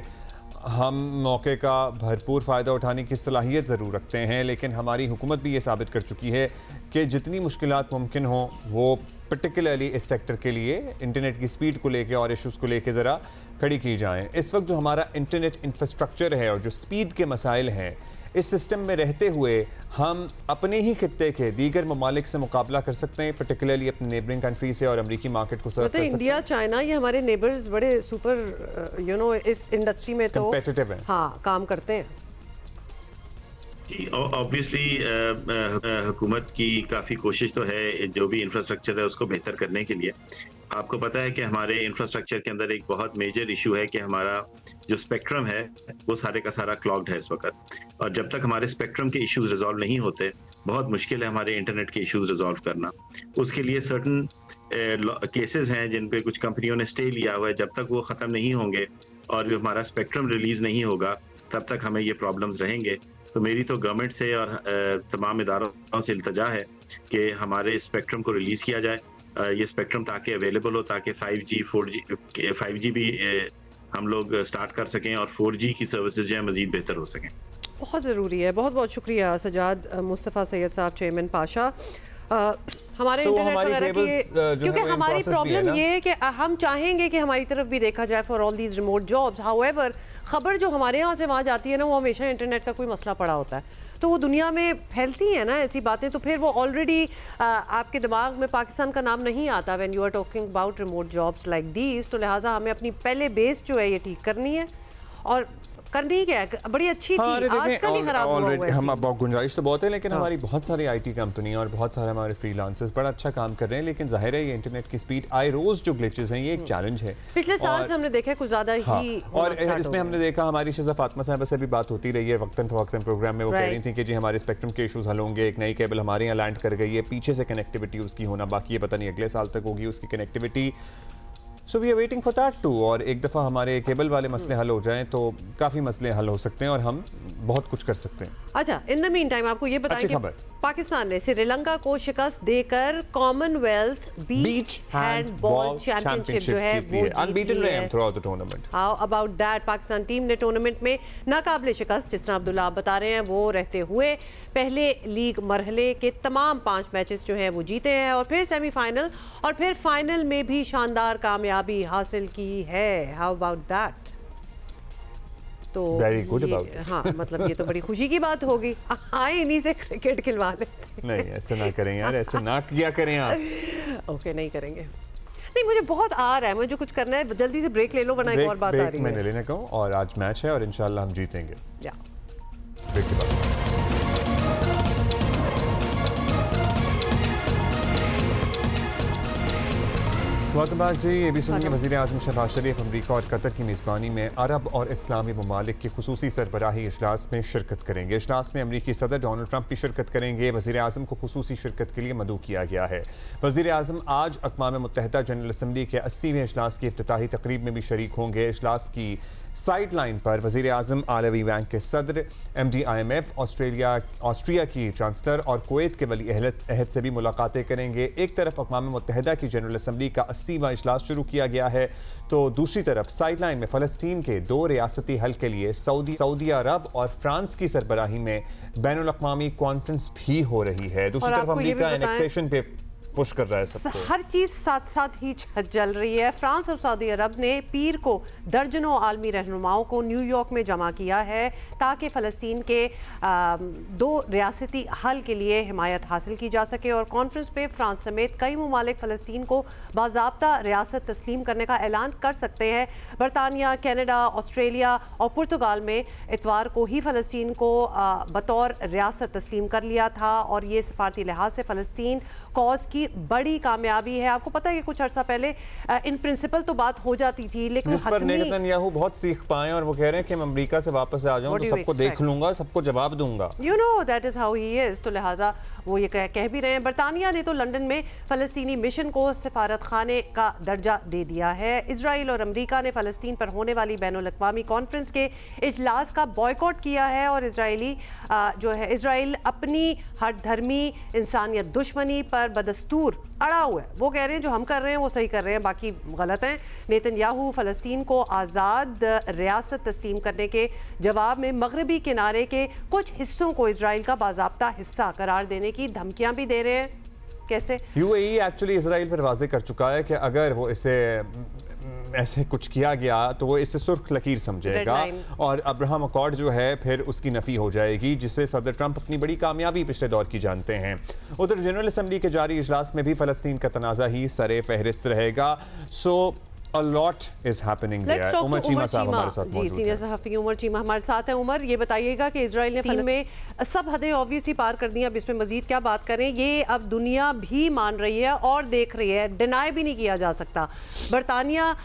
हम मौके का भरपूर फ़ायदा उठाने की सलाहियत ज़रूर रखते हैं, लेकिन हमारी हुकूमत भी ये साबित कर चुकी है कि जितनी मुश्किलात मुमकिन हो वो पर्टिकुलरली इस सेक्टर के लिए इंटरनेट की स्पीड को लेके और इशूज़ को लेके ज़रा खड़ी की जाएँ। इस वक्त जो हमारा इंटरनेट इंफ्रास्ट्रक्चर है और जो स्पीड के मसाइल हैं, इस सिस्टम में रहते हुए हम अपने ही खित्ते के दीगर ममालिक से मुकाबला कर सकते हैं, पर्टिकुलरली अपने नेबरिंग कंट्री से, और अमेरिकी मार्केट को सर्व कर सकते हैं। इंडिया, चाइना, ये हमारे नेबर्स बड़े सुपर इस इंडस्ट्री में तो कॉम्पिटिटिव हैं, हाँ, काम करते हैं। ऑब्वियसली हुकूमत की काफ़ी कोशिश तो है जो भी इंफ्रास्ट्रक्चर है उसको बेहतर करने के लिए। आपको पता है कि हमारे इंफ्रास्ट्रक्चर के अंदर एक बहुत मेजर इशू है कि हमारा जो स्पेक्ट्रम है वो सारे का सारा क्लॉग्ड है इस वक्त, और जब तक हमारे स्पेक्ट्रम के इश्यूज रिजॉल्व नहीं होते बहुत मुश्किल है हमारे इंटरनेट के इश्यूज रिजॉल्व करना। उसके लिए सर्टन केसेस हैं जिन पे कुछ कंपनियों ने स्टे लिया हुआ है, जब तक वो ख़त्म नहीं होंगे और हमारा स्पेक्ट्रम रिलीज़ नहीं होगा तब तक हमें ये प्रॉब्लम्स रहेंगे। तो मेरी तो गवर्नमेंट से और तमाम इदारों से इल्तजा है कि हमारे स्पेक्ट्रम को रिलीज़ किया जाए, ये स्पेक्ट्रम ताकि अवेलेबल हो, ताकि 5G 5G भी हम लोग स्टार्ट कर सकें और 4G की सर्विसेज जो है मज़ीद बेहतर हो सकें। बहुत ज़रूरी है। बहुत बहुत शुक्रिया सज्जाद मुस्तफ़ा सैयद साहब, चेयरमैन पाशा। हमारे इंटरनेट वगैरह की, क्योंकि हमारी प्रॉब्लम ये है कि हम चाहेंगे कि हमारी तरफ भी देखा जाए for all these remote jobs. However, खबर जो हमारे यहाँ से वहाँ जाती है ना, वो हमेशा इंटरनेट का कोई मसला पड़ा होता है, तो वो दुनिया में फैलती है ना ऐसी बातें, तो फिर वो ऑलरेडी आपके दिमाग में पाकिस्तान का नाम नहीं आता when you are talking about remote jobs like these. तो लिहाजा हमें अपनी पहले बेस जो है ये ठीक करनी है, और करनी क्या है, बड़ी अच्छी थी, आजकल ही खराब हुआ है। हम अब गुंजाइश तो बहुत है, लेकिन हमारी बहुत सारी आईटी कंपनी और बहुत सारे हमारे फ्रीलांसर्स बड़ा अच्छा काम कर रहे हैं, लेकिन जाहिर है ये इंटरनेट की स्पीड आए रोज जो ग्लिचेस हैं ये एक चैलेंज है। पिछले साल से हमने देखा कुछ ज्यादा ही और इसमें हमने देखा हमारी शिजा फातिमा साहब से भी बात होती रही है वक्तन फवक्तन प्रोग्राम में, वो कह रही थी कि जी हमारे स्पेक्ट्रम के इशूज हल होंगे, एक नई केबल हमारे यहाँ लैंड कर गई है, पीछे से कनेक्टिविटी उसकी होना बाकी है, पता नहीं अगले साल तक होगी उसकी connectivity. So we are waiting for that too. और एक दफ़ा हमारे केबल वाले मसले हल हो जाएं तो काफ़ी मसले हल हो सकते हैं और हम बहुत कुछ कर सकते हैं। अच्छा, इन द मीन टाइम आपको ये बताएं कि पाकिस्तान ने श्रीलंका को शिकस्त देकर कॉमनवेल्थ बीच हैंडबॉल चैंपियनशिप जो है वो अनबीटन रहे हैं through out the tournament. How about that? Pakistan team ने टूर्नामेंट में नाकाबिले शिकस्त, जिस तरह अब्दुल्ला आप बता रहे हैं, वो रहते हुए पहले लीग मरहले के तमाम 5 मैचेस जो हैं वो जीते हैं और फिर सेमीफाइनल और फिर फाइनल में भी शानदार कामयाबी हासिल की है। How about that? तो वेरी गुड अबाउट, हाँ मतलब ये तो बड़ी खुशी की बात होगी। आए इन्हीं से क्रिकेट खिलवा लेते। नहीं ऐसे ना करें यार, ऐसे ना किया करें आप। ओके नहीं करेंगे। नहीं मुझे बहुत आ रहा है, मुझे कुछ करना है, जल्दी से ब्रेक ले लो वरना एक और बात आ रही है। मैंने लेने का हूं और आज मैच है और इंशाल्लाह हम जीतेंगे। या ब्रेक के बाद जी। ये भी सुनिए, वज़ीर आज़म शहबाज शरीफ अमरीका और कतर की मेज़बानी में अरब और इस्लामी ममालिक के खुसूसी सरबराही इजलास में शिरकत करेंगे। इजलास में अमरीकी सदर डोनाल्ड ट्रंप भी शिरकत करेंगे। वज़ीर आज़म को खुसूसी शिरकत के लिए मदऊ किया गया है। वज़ीर आज़म आज अक़वाम मुत्तहिदा जनरल असम्बली के 80वें इजलास की इफ्तिताही तकरीब में भी शरीक होंगे। इजलास की साइड लाइन पर वज़ीर आज़म आलमी बैंक के सदर, MD IMF, ऑस्ट्रिया की चांसलर और कुवैत के वली अहद से भी मुलाकातें करेंगे। एक तरफ अक़वाम मुत्तहिदा की जनरल असम्बली का 80वां इजलास शुरू किया गया है तो दूसरी तरफ साइड लाइन में फ़लस्तीन के 2 रियासती हल के लिए सऊदी अरब और फ्रांस की सरबराही में बैनुल अक़वामी कॉन्फ्रेंस भी हो रही है। दूसरी तरफ अमेरिका एनेक्सेशन पे पुश कर रहा है सबको। हर चीज साथ साथ ही चल रही है। फ्रांस और सऊदी अरब ने पीर को दर्जनों आलमी रहनुमाओं को न्यूयॉर्क में जमा किया है ताकि फ़लस्तीन के 2 रियासती हल के लिए हिमायत हासिल की जा सके और कॉन्फ्रेंस पे फ्रांस समेत कई ममालिक फ़लस्तीन को बाज़ाब्ता रियासत तस्लीम करने का ऐलान कर सकते हैं। बरतानिया, कनाडा, ऑस्ट्रेलिया और पुर्तगाल में इतवार को ही फ़लस्तीन को बतौर रियासत तस्लीम कर लिया था और ये सफारती लिहाज से फ़लस्तीन कॉज की बड़ी कामयाबी है। आपको पता है कि कुछ अर्सा पहले इन प्रिंसिपल तो बात हो जाती थी, लेकिन जिस पर नेतन्याहू बहुत सीख पाए और वो कह रहे हैं कि मैं अमेरिका से वापस आ जाऊं तो सबको देख लूंगा, सबको जवाब दूंगा। You know that is how he is. तो लिहाजा वो ये कह भी रहे हैं। बरतानिया ने तो लंदन में फ़लस्तीनी मिशन को सिफारत खाने का दर्जा दे दिया है। इजराइल और अमेरिका ने फ़लस्तीन पर होने वाली बैनुल अक़वामी कॉन्फ्रेंस के इजलास का बॉयकॉट किया है और इजराइल अपनी हर धर्मी इंसानियत दुश्मनी पर बदस्तूर अड़ा हुआ है। वो कह रहे हैं जो हम कर रहे हैं वो सही कर रहे हैं, बाकी गलत हैं। नेतन्याहू फ़लस्तीन को आज़ाद रियासत तस्लीम करने के जवाब में मगरबी किनारे के कुछ हिस्सों को इजराइल का बाज़ाब्ता हिस्सा करार देने की धमकियां भी दे रहे हैं। कैसे? UAE एक्चुअली इजराइल पर वाज़ेह कर चुका है कि अगर वो इसे ऐसे कुछ किया गया तो वो इससे सुर्ख लकीर समझेगा और अब्राहम अकॉर्ड जो है फिर उसकी नफ़ी हो जाएगी, जिससे सदर ट्रंप अपनी बड़ी कामयाबी पिछले दौर की जानते हैं। उधर जनरल असम्बली के जारी इजलास में भी फ़लस्तीन का तनाज़ा ही सरे फहरिस्त रहेगा। सो A lot is happening there. Umar Cheema साहब हमारे साथ मौजूद हैं। सीनियर सहाफ़ी उमर चीमा हमारे साथ हैं। उमर, ये बताइएगा कि इजराइल ने फिल्म में सब हदें ऑब्वियसली पार कर दी, अब इसमें मजीद क्या बात करें, ये अब दुनिया भी मान रही है और देख रही है, डिनाई भी नहीं किया जा सकता। बरतानिया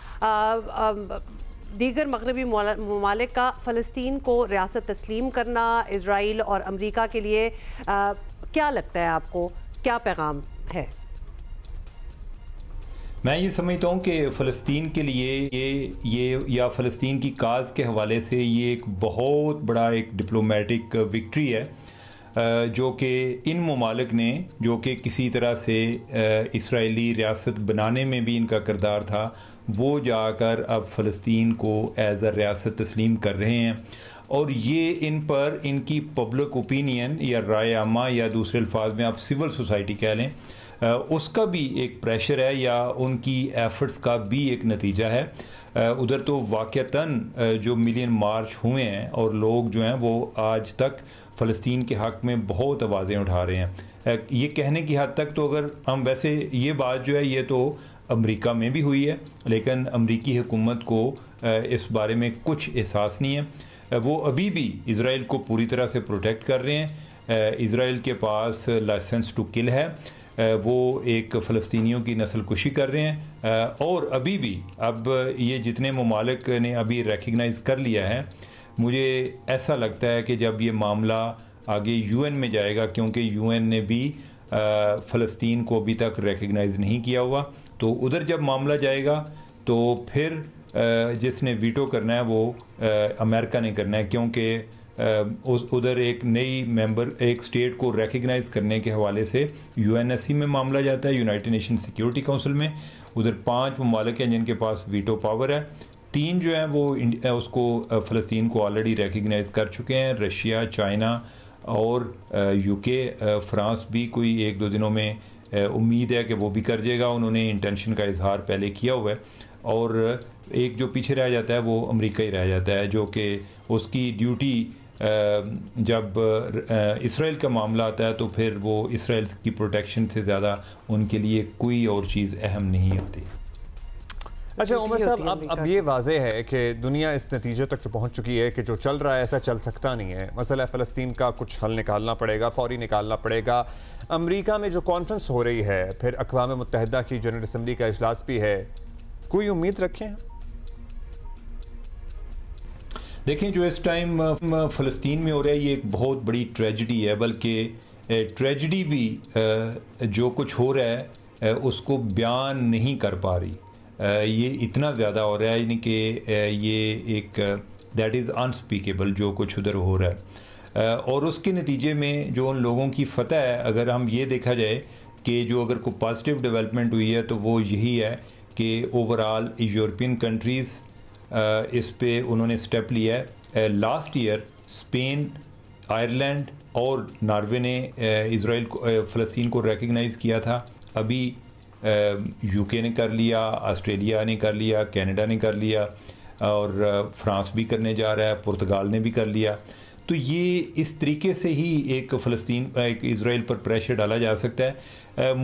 दीगर मगरबी ममालिक का फ़लस्तीन को रियासत तस्लीम करना इजराइल और अमरीका के लिए क्या लगता है आपको, क्या पैगाम है? मैं ये समझता हूँ कि फ़लस्तीन के लिए ये या फ़लस्तीन की काज के हवाले से ये एक बहुत बड़ा एक डिप्लोमेटिक विक्ट्री है जो कि इन ममालिक ने, जो कि किसी तरह से इसराइली रियासत बनाने में भी इनका किरदार था, वो जाकर अब फ़लस्तीन को एज़ अ रियासत तस्लीम कर रहे हैं और ये इन पर इनकी पब्लिक ओपिनियन या राय आमा या दूसरे अल्फाज में आप सिविल सोसाइटी कह लें, उसका भी एक प्रेशर है या उनकी एफर्ट्स का भी एक नतीजा है। उधर तो वाक़तन जो मिलियन मार्च हुए हैं और लोग जो हैं वो आज तक फ़लस्तीन के हक़ में बहुत आवाज़ें उठा रहे हैं। ये कहने की हद तक तो अगर हम वैसे ये बात जो है ये तो अमेरिका में भी हुई है, लेकिन अमेरिकी हुकूमत को इस बारे में कुछ एहसास नहीं है। वो अभी भी इसराइल को पूरी तरह से प्रोटेक्ट कर रहे हैं। इसराइल के पास लाइसेंस टू किल है, वो एक फ़लस्तीनियों की नस्लकुशी कर रहे हैं। और अभी भी अब ये जितने ममालिक ने अभी रिकग्नाइज़ कर लिया है, मुझे ऐसा लगता है कि जब ये मामला आगे यूएन में जाएगा, क्योंकि यूएन ने भी फ़लस्तीन को अभी तक रिकग्नाइज़ नहीं किया हुआ, तो उधर जब मामला जाएगा तो फिर जिसने वीटो करना है वो अमेरिका ने करना है, क्योंकि उधर एक नई मेंबर एक स्टेट को रिकग्नाइज़ करने के हवाले से यूएनएससी में मामला जाता है, यूनाइटेड नेशन सिक्योरिटी काउंसिल में। उधर 5 ममालिक हैं जिनके पास वीटो पावर है। 3 जो हैं वो उसको फ़लस्तीन को ऑलरेडी रिकग्नाइज़ कर चुके हैं, रशिया, चाइना और यूके। फ्रांस भी कोई 1-2 दिनों में उम्मीद है कि वो भी कर जाएगा, उन्होंने इंटेंशन का इजहार पहले किया हुआ है। और एक जो पीछे रह जाता है वो अमेरिका ही रह जाता है, जो कि उसकी ड्यूटी जब इसराइल का मामला आता है तो फिर वो इसराइल की प्रोटेक्शन से ज़्यादा उनके लिए कोई और चीज़ अहम नहीं होती। अच्छा उमर साहब, अब ये वाज़े है कि दुनिया इस नतीजे तक तो पहुंच चुकी है कि जो चल रहा है ऐसा चल सकता नहीं है। मसला फ़लस्तीन का कुछ हल निकालना पड़ेगा, फौरी निकालना पड़ेगा। अमेरिका में जो कॉन्फ्रेंस हो रही है, फिर अक़वाम मुत्तहिदा की जनरल असम्बली का इजलास भी है, कोई उम्मीद रखें? देखें, जो इस टाइम फ़लस्तीन में हो रहा है ये एक बहुत बड़ी ट्रेजिडी है, बल्कि ट्रेजिडी भी जो कुछ हो रहा है उसको बयान नहीं कर पा रही। ये इतना ज़्यादा हो रहा है, यानी कि ये एक दैट इज़ अनस्पीकेबल जो कुछ उधर हो रहा है। और उसके नतीजे में जो उन लोगों की फतह है, अगर हम ये देखा जाए कि जो अगर कोई पॉजिटिव डेवलपमेंट हुई है तो वो यही है कि ओवरऑल यूरोपियन कंट्रीज़ इस पे उन्होंने स्टेप लिया है। लास्ट ईयर स्पेन, आयरलैंड और नॉर्वे ने इसराइल को फ़लस्तीन को रिकग्नाइज़ किया था। अभी यूके ने कर लिया, ऑस्ट्रेलिया ने कर लिया, कनाडा ने कर लिया और फ्रांस भी करने जा रहा है, पुर्तगाल ने भी कर लिया। तो ये इस तरीके से ही एक इसराइल पर प्रेशर डाला जा सकता है।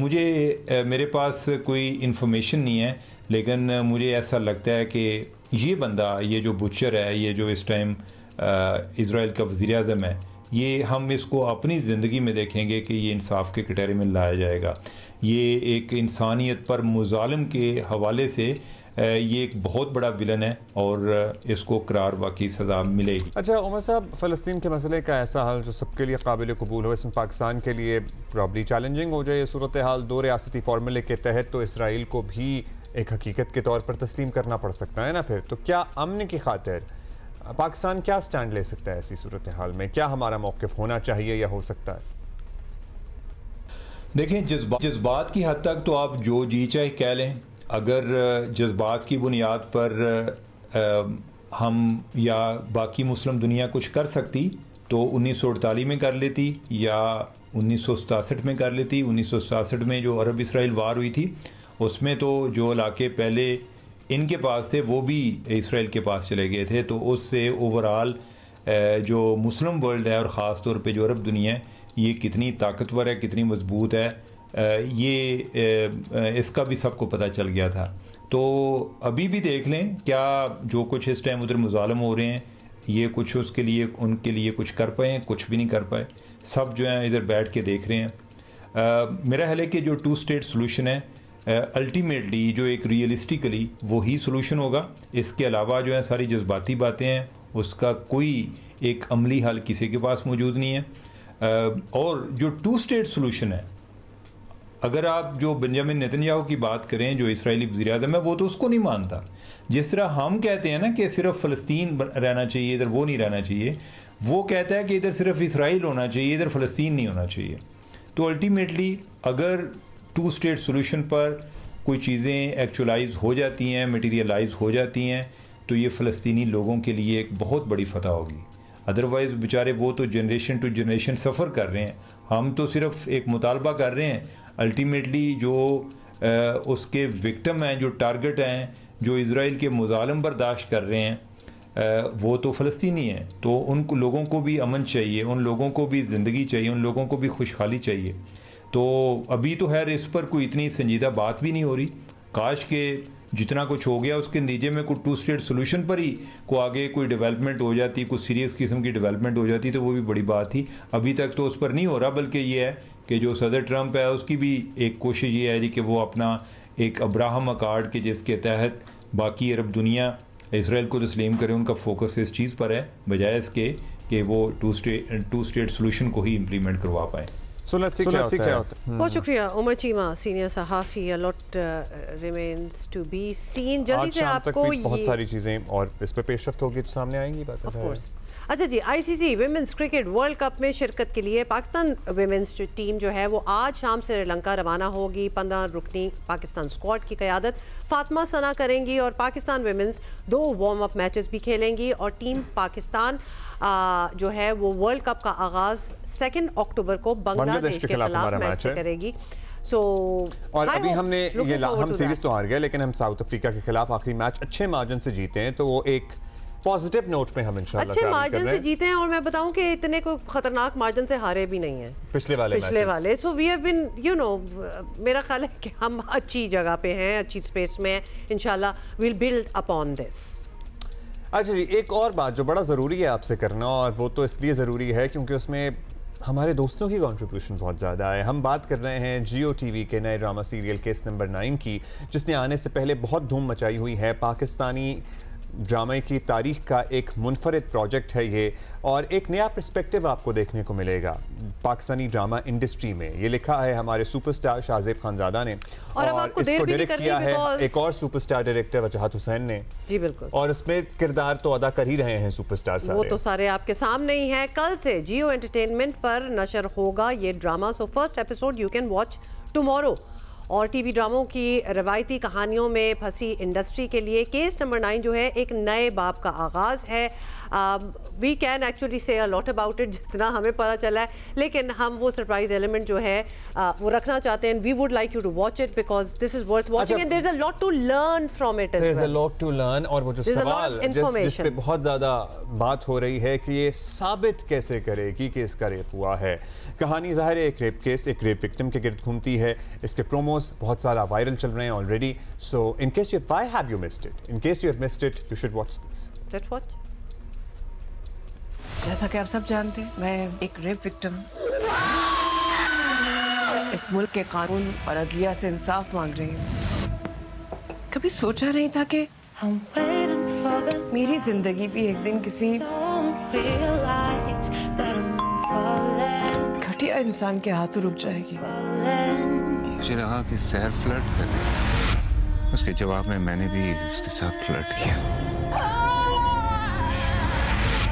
मेरे पास कोई इन्फॉर्मेशन नहीं है, लेकिन मुझे ऐसा लगता है कि ये बंदा, ये जो बुचर है, ये जो इस टाइम इसराइल का वज़ीर आज़म है, ये हम इसको अपनी ज़िंदगी में देखेंगे कि ये इंसाफ के कटहरे में लाया जाएगा। ये एक इंसानियत पर मुजालिम के हवाले से ये एक बहुत बड़ा विलन है और इसको करार वाकई सज़ा मिलेगी। अच्छा उमर साहब, फ़लस्तीन के मसले का ऐसा हाल जो सबके लिए काबिल कबूल हो, इसमें पाकिस्तान के लिए प्रॉब्ली चैलेंजिंग हो जाए सूरत हाल, 2 रियासती फार्मूले के तहत तो इसराइल को भी एक हकीकत के तौर पर तस्लीम करना पड़ सकता है ना। फिर तो क्या अमन की खातिर पाकिस्तान क्या स्टैंड ले सकता है ऐसी सूरत हाल में? क्या हमारा मौक़िफ़ होना चाहिए या हो सकता है? देखें, जज्बात की हद तक तो आप जो जी चाहे कह लें। अगर जज्बात की बुनियाद पर हम या बाकी मुस्लिम दुनिया कुछ कर सकती तो 1948 में कर लेती या 1967 में कर लेती। 1967 में जो अरब इसराइल वार हुई थी उसमें तो जो इलाके पहले इनके पास थे वो भी इसराइल के पास चले गए थे। तो उससे ओवरऑल जो मुस्लिम वर्ल्ड है और ख़ास तौर पे जो अरब दुनिया है, ये कितनी ताकतवर है, कितनी मजबूत है, ये इसका भी सबको पता चल गया था। तो अभी भी देख लें, क्या जो कुछ इस टाइम उधर मुजालिम हो रहे हैं, ये कुछ उसके लिए उनके लिए कुछ कर पाए? कुछ भी नहीं कर पाए। सब जो है इधर बैठ के देख रहे हैं। मेरा ख्याल है कि जो 2 स्टेट सोल्यूशन है अल्टीमेटली जो एक रियलिस्टिकली वही सोल्यूशन होगा। इसके अलावा जो है सारी जज्बाती बातें हैं, उसका कोई एक अमली हल किसी के पास मौजूद नहीं है। और जो 2 स्टेट सोल्यूशन है, अगर आप जो बेंजामिन नेतन्याहू की बात करें, जो इसराइली वज़ीर आज़म है, वो तो उसको नहीं मानता। जिस तरह हम कहते हैं ना कि सिर्फ फ़लस्तीन रहना चाहिए, इधर वो नहीं रहना चाहिए, वो कहता है कि इधर सिर्फ इसराइल होना चाहिए, इधर फ़लस्तीन नहीं होना चाहिए। तो अल्टीमेटली अगर 2 स्टेट सोल्यूशन पर कोई चीज़ें एक्चुअलाइज हो जाती हैं, मटीरियलाइज हो जाती हैं, तो ये फ़लस्तीनी लोगों के लिए एक बहुत बड़ी फतह होगी। अदरवाइज़ बेचारे वो तो जनरेशन टू जनरेशन सफ़र कर रहे हैं, हम तो सिर्फ एक मुतालबा कर रहे हैं। अल्टीमेटली जो उसके विक्टिम हैं, जो टारगेट हैं, जो इसराइल के मुजालिम बर्दाश्त कर रहे हैं, वो तो फ़लस्तीनी हैं। तो उन लोगों को भी अमन चाहिए, उन लोगों को भी ज़िंदगी चाहिए, उन लोगों को भी खुशहाली चाहिए। तो अभी तो खैर इस पर कोई इतनी संजीदा बात भी नहीं हो रही। काश के जितना कुछ हो गया उसके नतीजे में कोई 2 स्टेट सोल्यूशन पर ही को आगे कोई डेवलपमेंट हो जाती, कुछ सीरियस किस्म की डेवलपमेंट हो जाती तो वो भी बड़ी बात थी। अभी तक तो उस पर नहीं हो रहा, बल्कि ये है कि जो सदर ट्रंप है उसकी भी एक कोशिश ये है जी कि वो अपना एक अब्राहम अकॉर्ड के जिसके तहत बाकी अरब दुनिया इसराइल को तस्लीम करे, उनका फोकस इस चीज़ पर है बजाय इसके कि वो 2 स्टेट सोल्यूशन को ही इम्प्लीमेंट करवा पाए। So let's see क्या होता है। बहुत शुक्रिया उमर चीमा, सीनियर सहाफ़ी। A lot remains to be seen। जल्दी से आपको बहुत सारी चीज़ें और इस पर पेशरफ्त होगी तो सामने आएंगी बात। Of course. अच्छा जी, ICC women's cricket world cup में शिरकत के लिए पाकिस्तान विमेंस टीम जो है वो आज शाम से श्रीलंका रवाना होगी। 15 रुकनी पाकिस्तान स्क्वाड की क़यादत फातिमा सना करेंगी और Pakistan women's 2 warm up matches भी खेलेंगी और टीम पाकिस्तान जो है वो वर्ल्ड कप का आगाज़ 2 अक्टूबर को बांग्लादेश के खिलाफ मैच करेगी। और अभी हमने ये हम सीरीज तो हार गए, लेकिन हम साउथ अफ्रीका के खिलाफ आखिरी मैच अच्छे मार्जिन से जीते हैं, तो वो एक पॉजिटिव नोट पे हम इंशाल्लाह अच्छे मार्जिन से जीते हैं। और मैं बताऊं कि इतने कोई खतरनाक मार्जिन से हारे भी नहीं है पिछले वाले। सो वी हैव बीन मेरा ख्याल है कि हम अच्छी जगह पे हैं, अच्छी स्पेस में हैं। इंशाल्लाह वील बिल्ड अपॉन दिस। अच्छा जी, एक और बात जो बड़ा ज़रूरी है आपसे करना, और वो तो इसलिए ज़रूरी है क्योंकि उसमें हमारे दोस्तों की कंट्रीब्यूशन बहुत ज़्यादा है। हम बात कर रहे हैं जियो टीवी के नए ड्रामा सीरियल केस नंबर 9 की, जिसने आने से पहले बहुत धूम मचाई हुई है। पाकिस्तानी ड्रामे की तारीख का एक मुनफरिद प्रोजेक्ट है ये, और एक नया पर्सपेक्टिव आपको देखने को मिलेगा पाकिस्तानी ड्रामा इंडस्ट्री में। ये लिखा है हमारे सुपरस्टार शाहजेब खानजादा ने और इसको डायरेक्ट किया है एक और सुपरस्टार डायरेक्टर वजाहत हुसैन ने। जी बिल्कुल। और इसमें किरदार तो अदा कर ही रहे हैं सुपरस्टार सारे। वो तो सारे आपके सामने ही हैं। कल से जियो एंटरटेनमेंट पर नशर होगा ये drama. So first episode you can watch tomorrow. और टीवी ड्रामों की रवायती कहानियों में फंसी इंडस्ट्री के लिए केस नंबर 9 जो है एक नए बाब का आगाज़ है। वी कैन एक्चुअली से अ लॉट अबाउट इट जितना हमें पता चला है, लेकिन हम वो सरप्राइज एलिमेंट जो है वो रखना चाहते हैं। We would like you to watch it because this is worth watching and there is a lot to learn from it. There is a lot to learn. और वो जो सवाल जिस पे बहुत ज़्यादा बात हो रही है कि ये साबित कैसे करेगी कि इसका रेप हुआ है। कहानी ज़ाहिर है एक रेप केस, एक रेप विक्टिम के गिर्द घूमती है। इसके प्रोमोस बहुत सारा वायरल चल रहे हैं already. So in case you why have you missed it, in case you have missed it, you should watch this. Let's watch. जैसा कि आप सब जानते हैं, मैं एक रेप विक्टिम इस मुल्क के कानून और अदलिया से इंसाफ मांग रही हूँ। कभी सोचा नहीं था कि मेरी जिंदगी भी एक दिन किसी घटिया इंसान के हाथों रुक जाएगी। मुझे लगा कि सैर फ्लर्ट कर रही है, उसके जवाब में मैंने भी उसके साथ फ्लर्ट किया।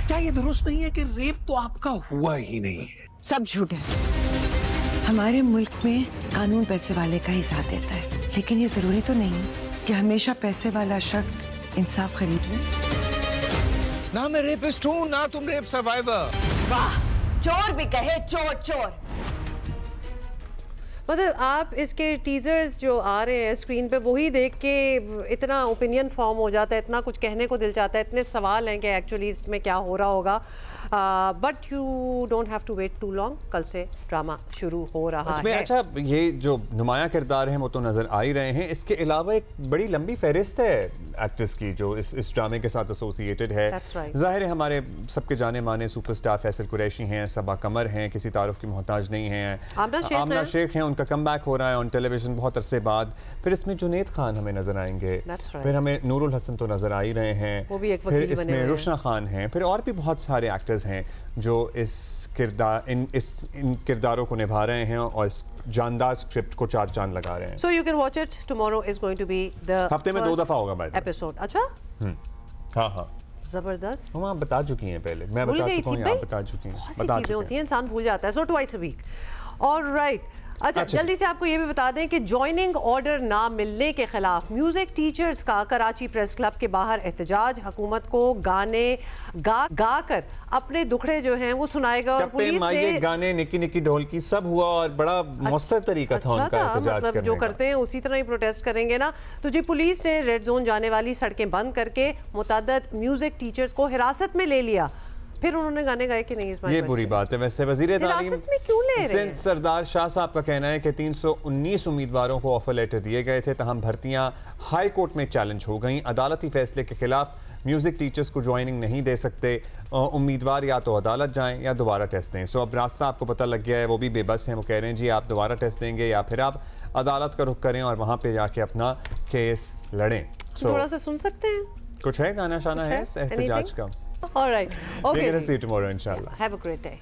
क्या ये दुरुस्त नहीं है कि रेप तो आपका हुआ ही नहीं है? सब झूठ है। हमारे मुल्क में कानून पैसे वाले का ही साथ देता है, लेकिन ये जरूरी तो नहीं कि हमेशा पैसे वाला शख्स इंसाफ खरीद ले। ना मैं रेपिस्ट हूँ, ना तुम रेप सर्वाइवर। वाह, चोर भी कहे चोर चोर। मतलब आप इसके टीजर्स जो आ रहे हैं स्क्रीन पे वही देख के इतना ओपिनियन फॉर्म हो जाता है, इतना कुछ कहने को दिल चाहता है, इतने सवाल हैं कि एक्चुअली इसमें क्या हो रहा होगा। But you don't have to wait too long. कल से ड्रामा शुरू हो रहा इसमें है। अच्छा, ये जो नुमाया किरदार हैं वो तो नज़र आ ही रहे हैं। इसके अलावा एक बड़ी लंबी फहरिस्त है एक्टर्स की जो इस ड्रामे के साथ एसोसिएटेड है। जाहिर है हमारे सबके जाने माने सुपरस्टार फैसल कुरैशी हैं, सबा कमर हैं, किसी तारुफ की मोहताज नहीं हैं, आमना शेख हैं, उनका कमबैक हो रहा है ऑन टेलीविजन बहुत अरसे बाद। फिर इसमें जुनैद खान हमें नजर आएंगे, फिर हमें नूरुल हसन तो नजर आ ही रहे हैं, फिर इसमें रुशना खान हैं, फिर और भी बहुत सारे एक्टर्स हैं जो इन किरदारों को निभा रहे हैं और इस जानदार स्क्रिप्ट को 4 चांद लगा रहे हैं। So you can watch it. Tomorrow is going to be the हफ्ते में 2 दफा होगा भाई एपिसोड। अच्छा, हाँ जबरदस्त। हम आप बता चुकी हैं पहले, मैं बता चुका हूँ, आप बता चुकी हैं। बहुत सी चीजें होती हैं, इंसान भूल जाता है। So twice a week. All right. अच्छा, जल्दी से आपको ये भी बता दें कि जॉइनिंग ऑर्डर ना मिलने के खिलाफ म्यूजिक टीचर्स का कराची प्रेस क्लब के बाहर एहतजाज। हुकूमत को गाने गा कर अपने दुखड़े जो हैं वो सुनाएगा। और पुलिस ने गाने निकी निकी ढोलकी सब हुआ और बड़ा मौसर तरीका था उनका एहतजाज करने का। जो करते हैं उसी तरह ही प्रोटेस्ट करेंगे ना। तो जी पुलिस ने रेड जोन जाने वाली सड़कें बंद करके मुतअद्दिद म्यूजिक टीचर्स को हिरासत में ले लिया। फिर उन्होंने गाने गाए कि नहीं इस ये बुरी बात है। वैसे वजीर तालीम में क्यों ले रहे हैं? सरदार शाह साहब का कहना है कि 319 उम्मीदवारों को ऑफर लेटर दिए गए थे, तहम भर्तियां हाई कोर्ट में चैलेंज हो गई। अदालती फैसले के खिलाफ म्यूजिक टीचर्स को ज्वाइनिंग नहीं दे सकते, उम्मीदवार या तो अदालत जाएं या दोबारा टेस्ट दें। सो अब रास्ता आपको पता लग गया है, वो भी बेबस हैं। वो कह रहे हैं जी आप दोबारा टेस्ट देंगे या फिर आप अदालत का रुख करें और वहाँ पे जाके अपना केस लड़ें। थोड़ा सा सुन सकते हैं, कुछ है गाना शाना है एहतजाज का? All right. Okay. We're going to see you tomorrow, inshallah. Have a great day.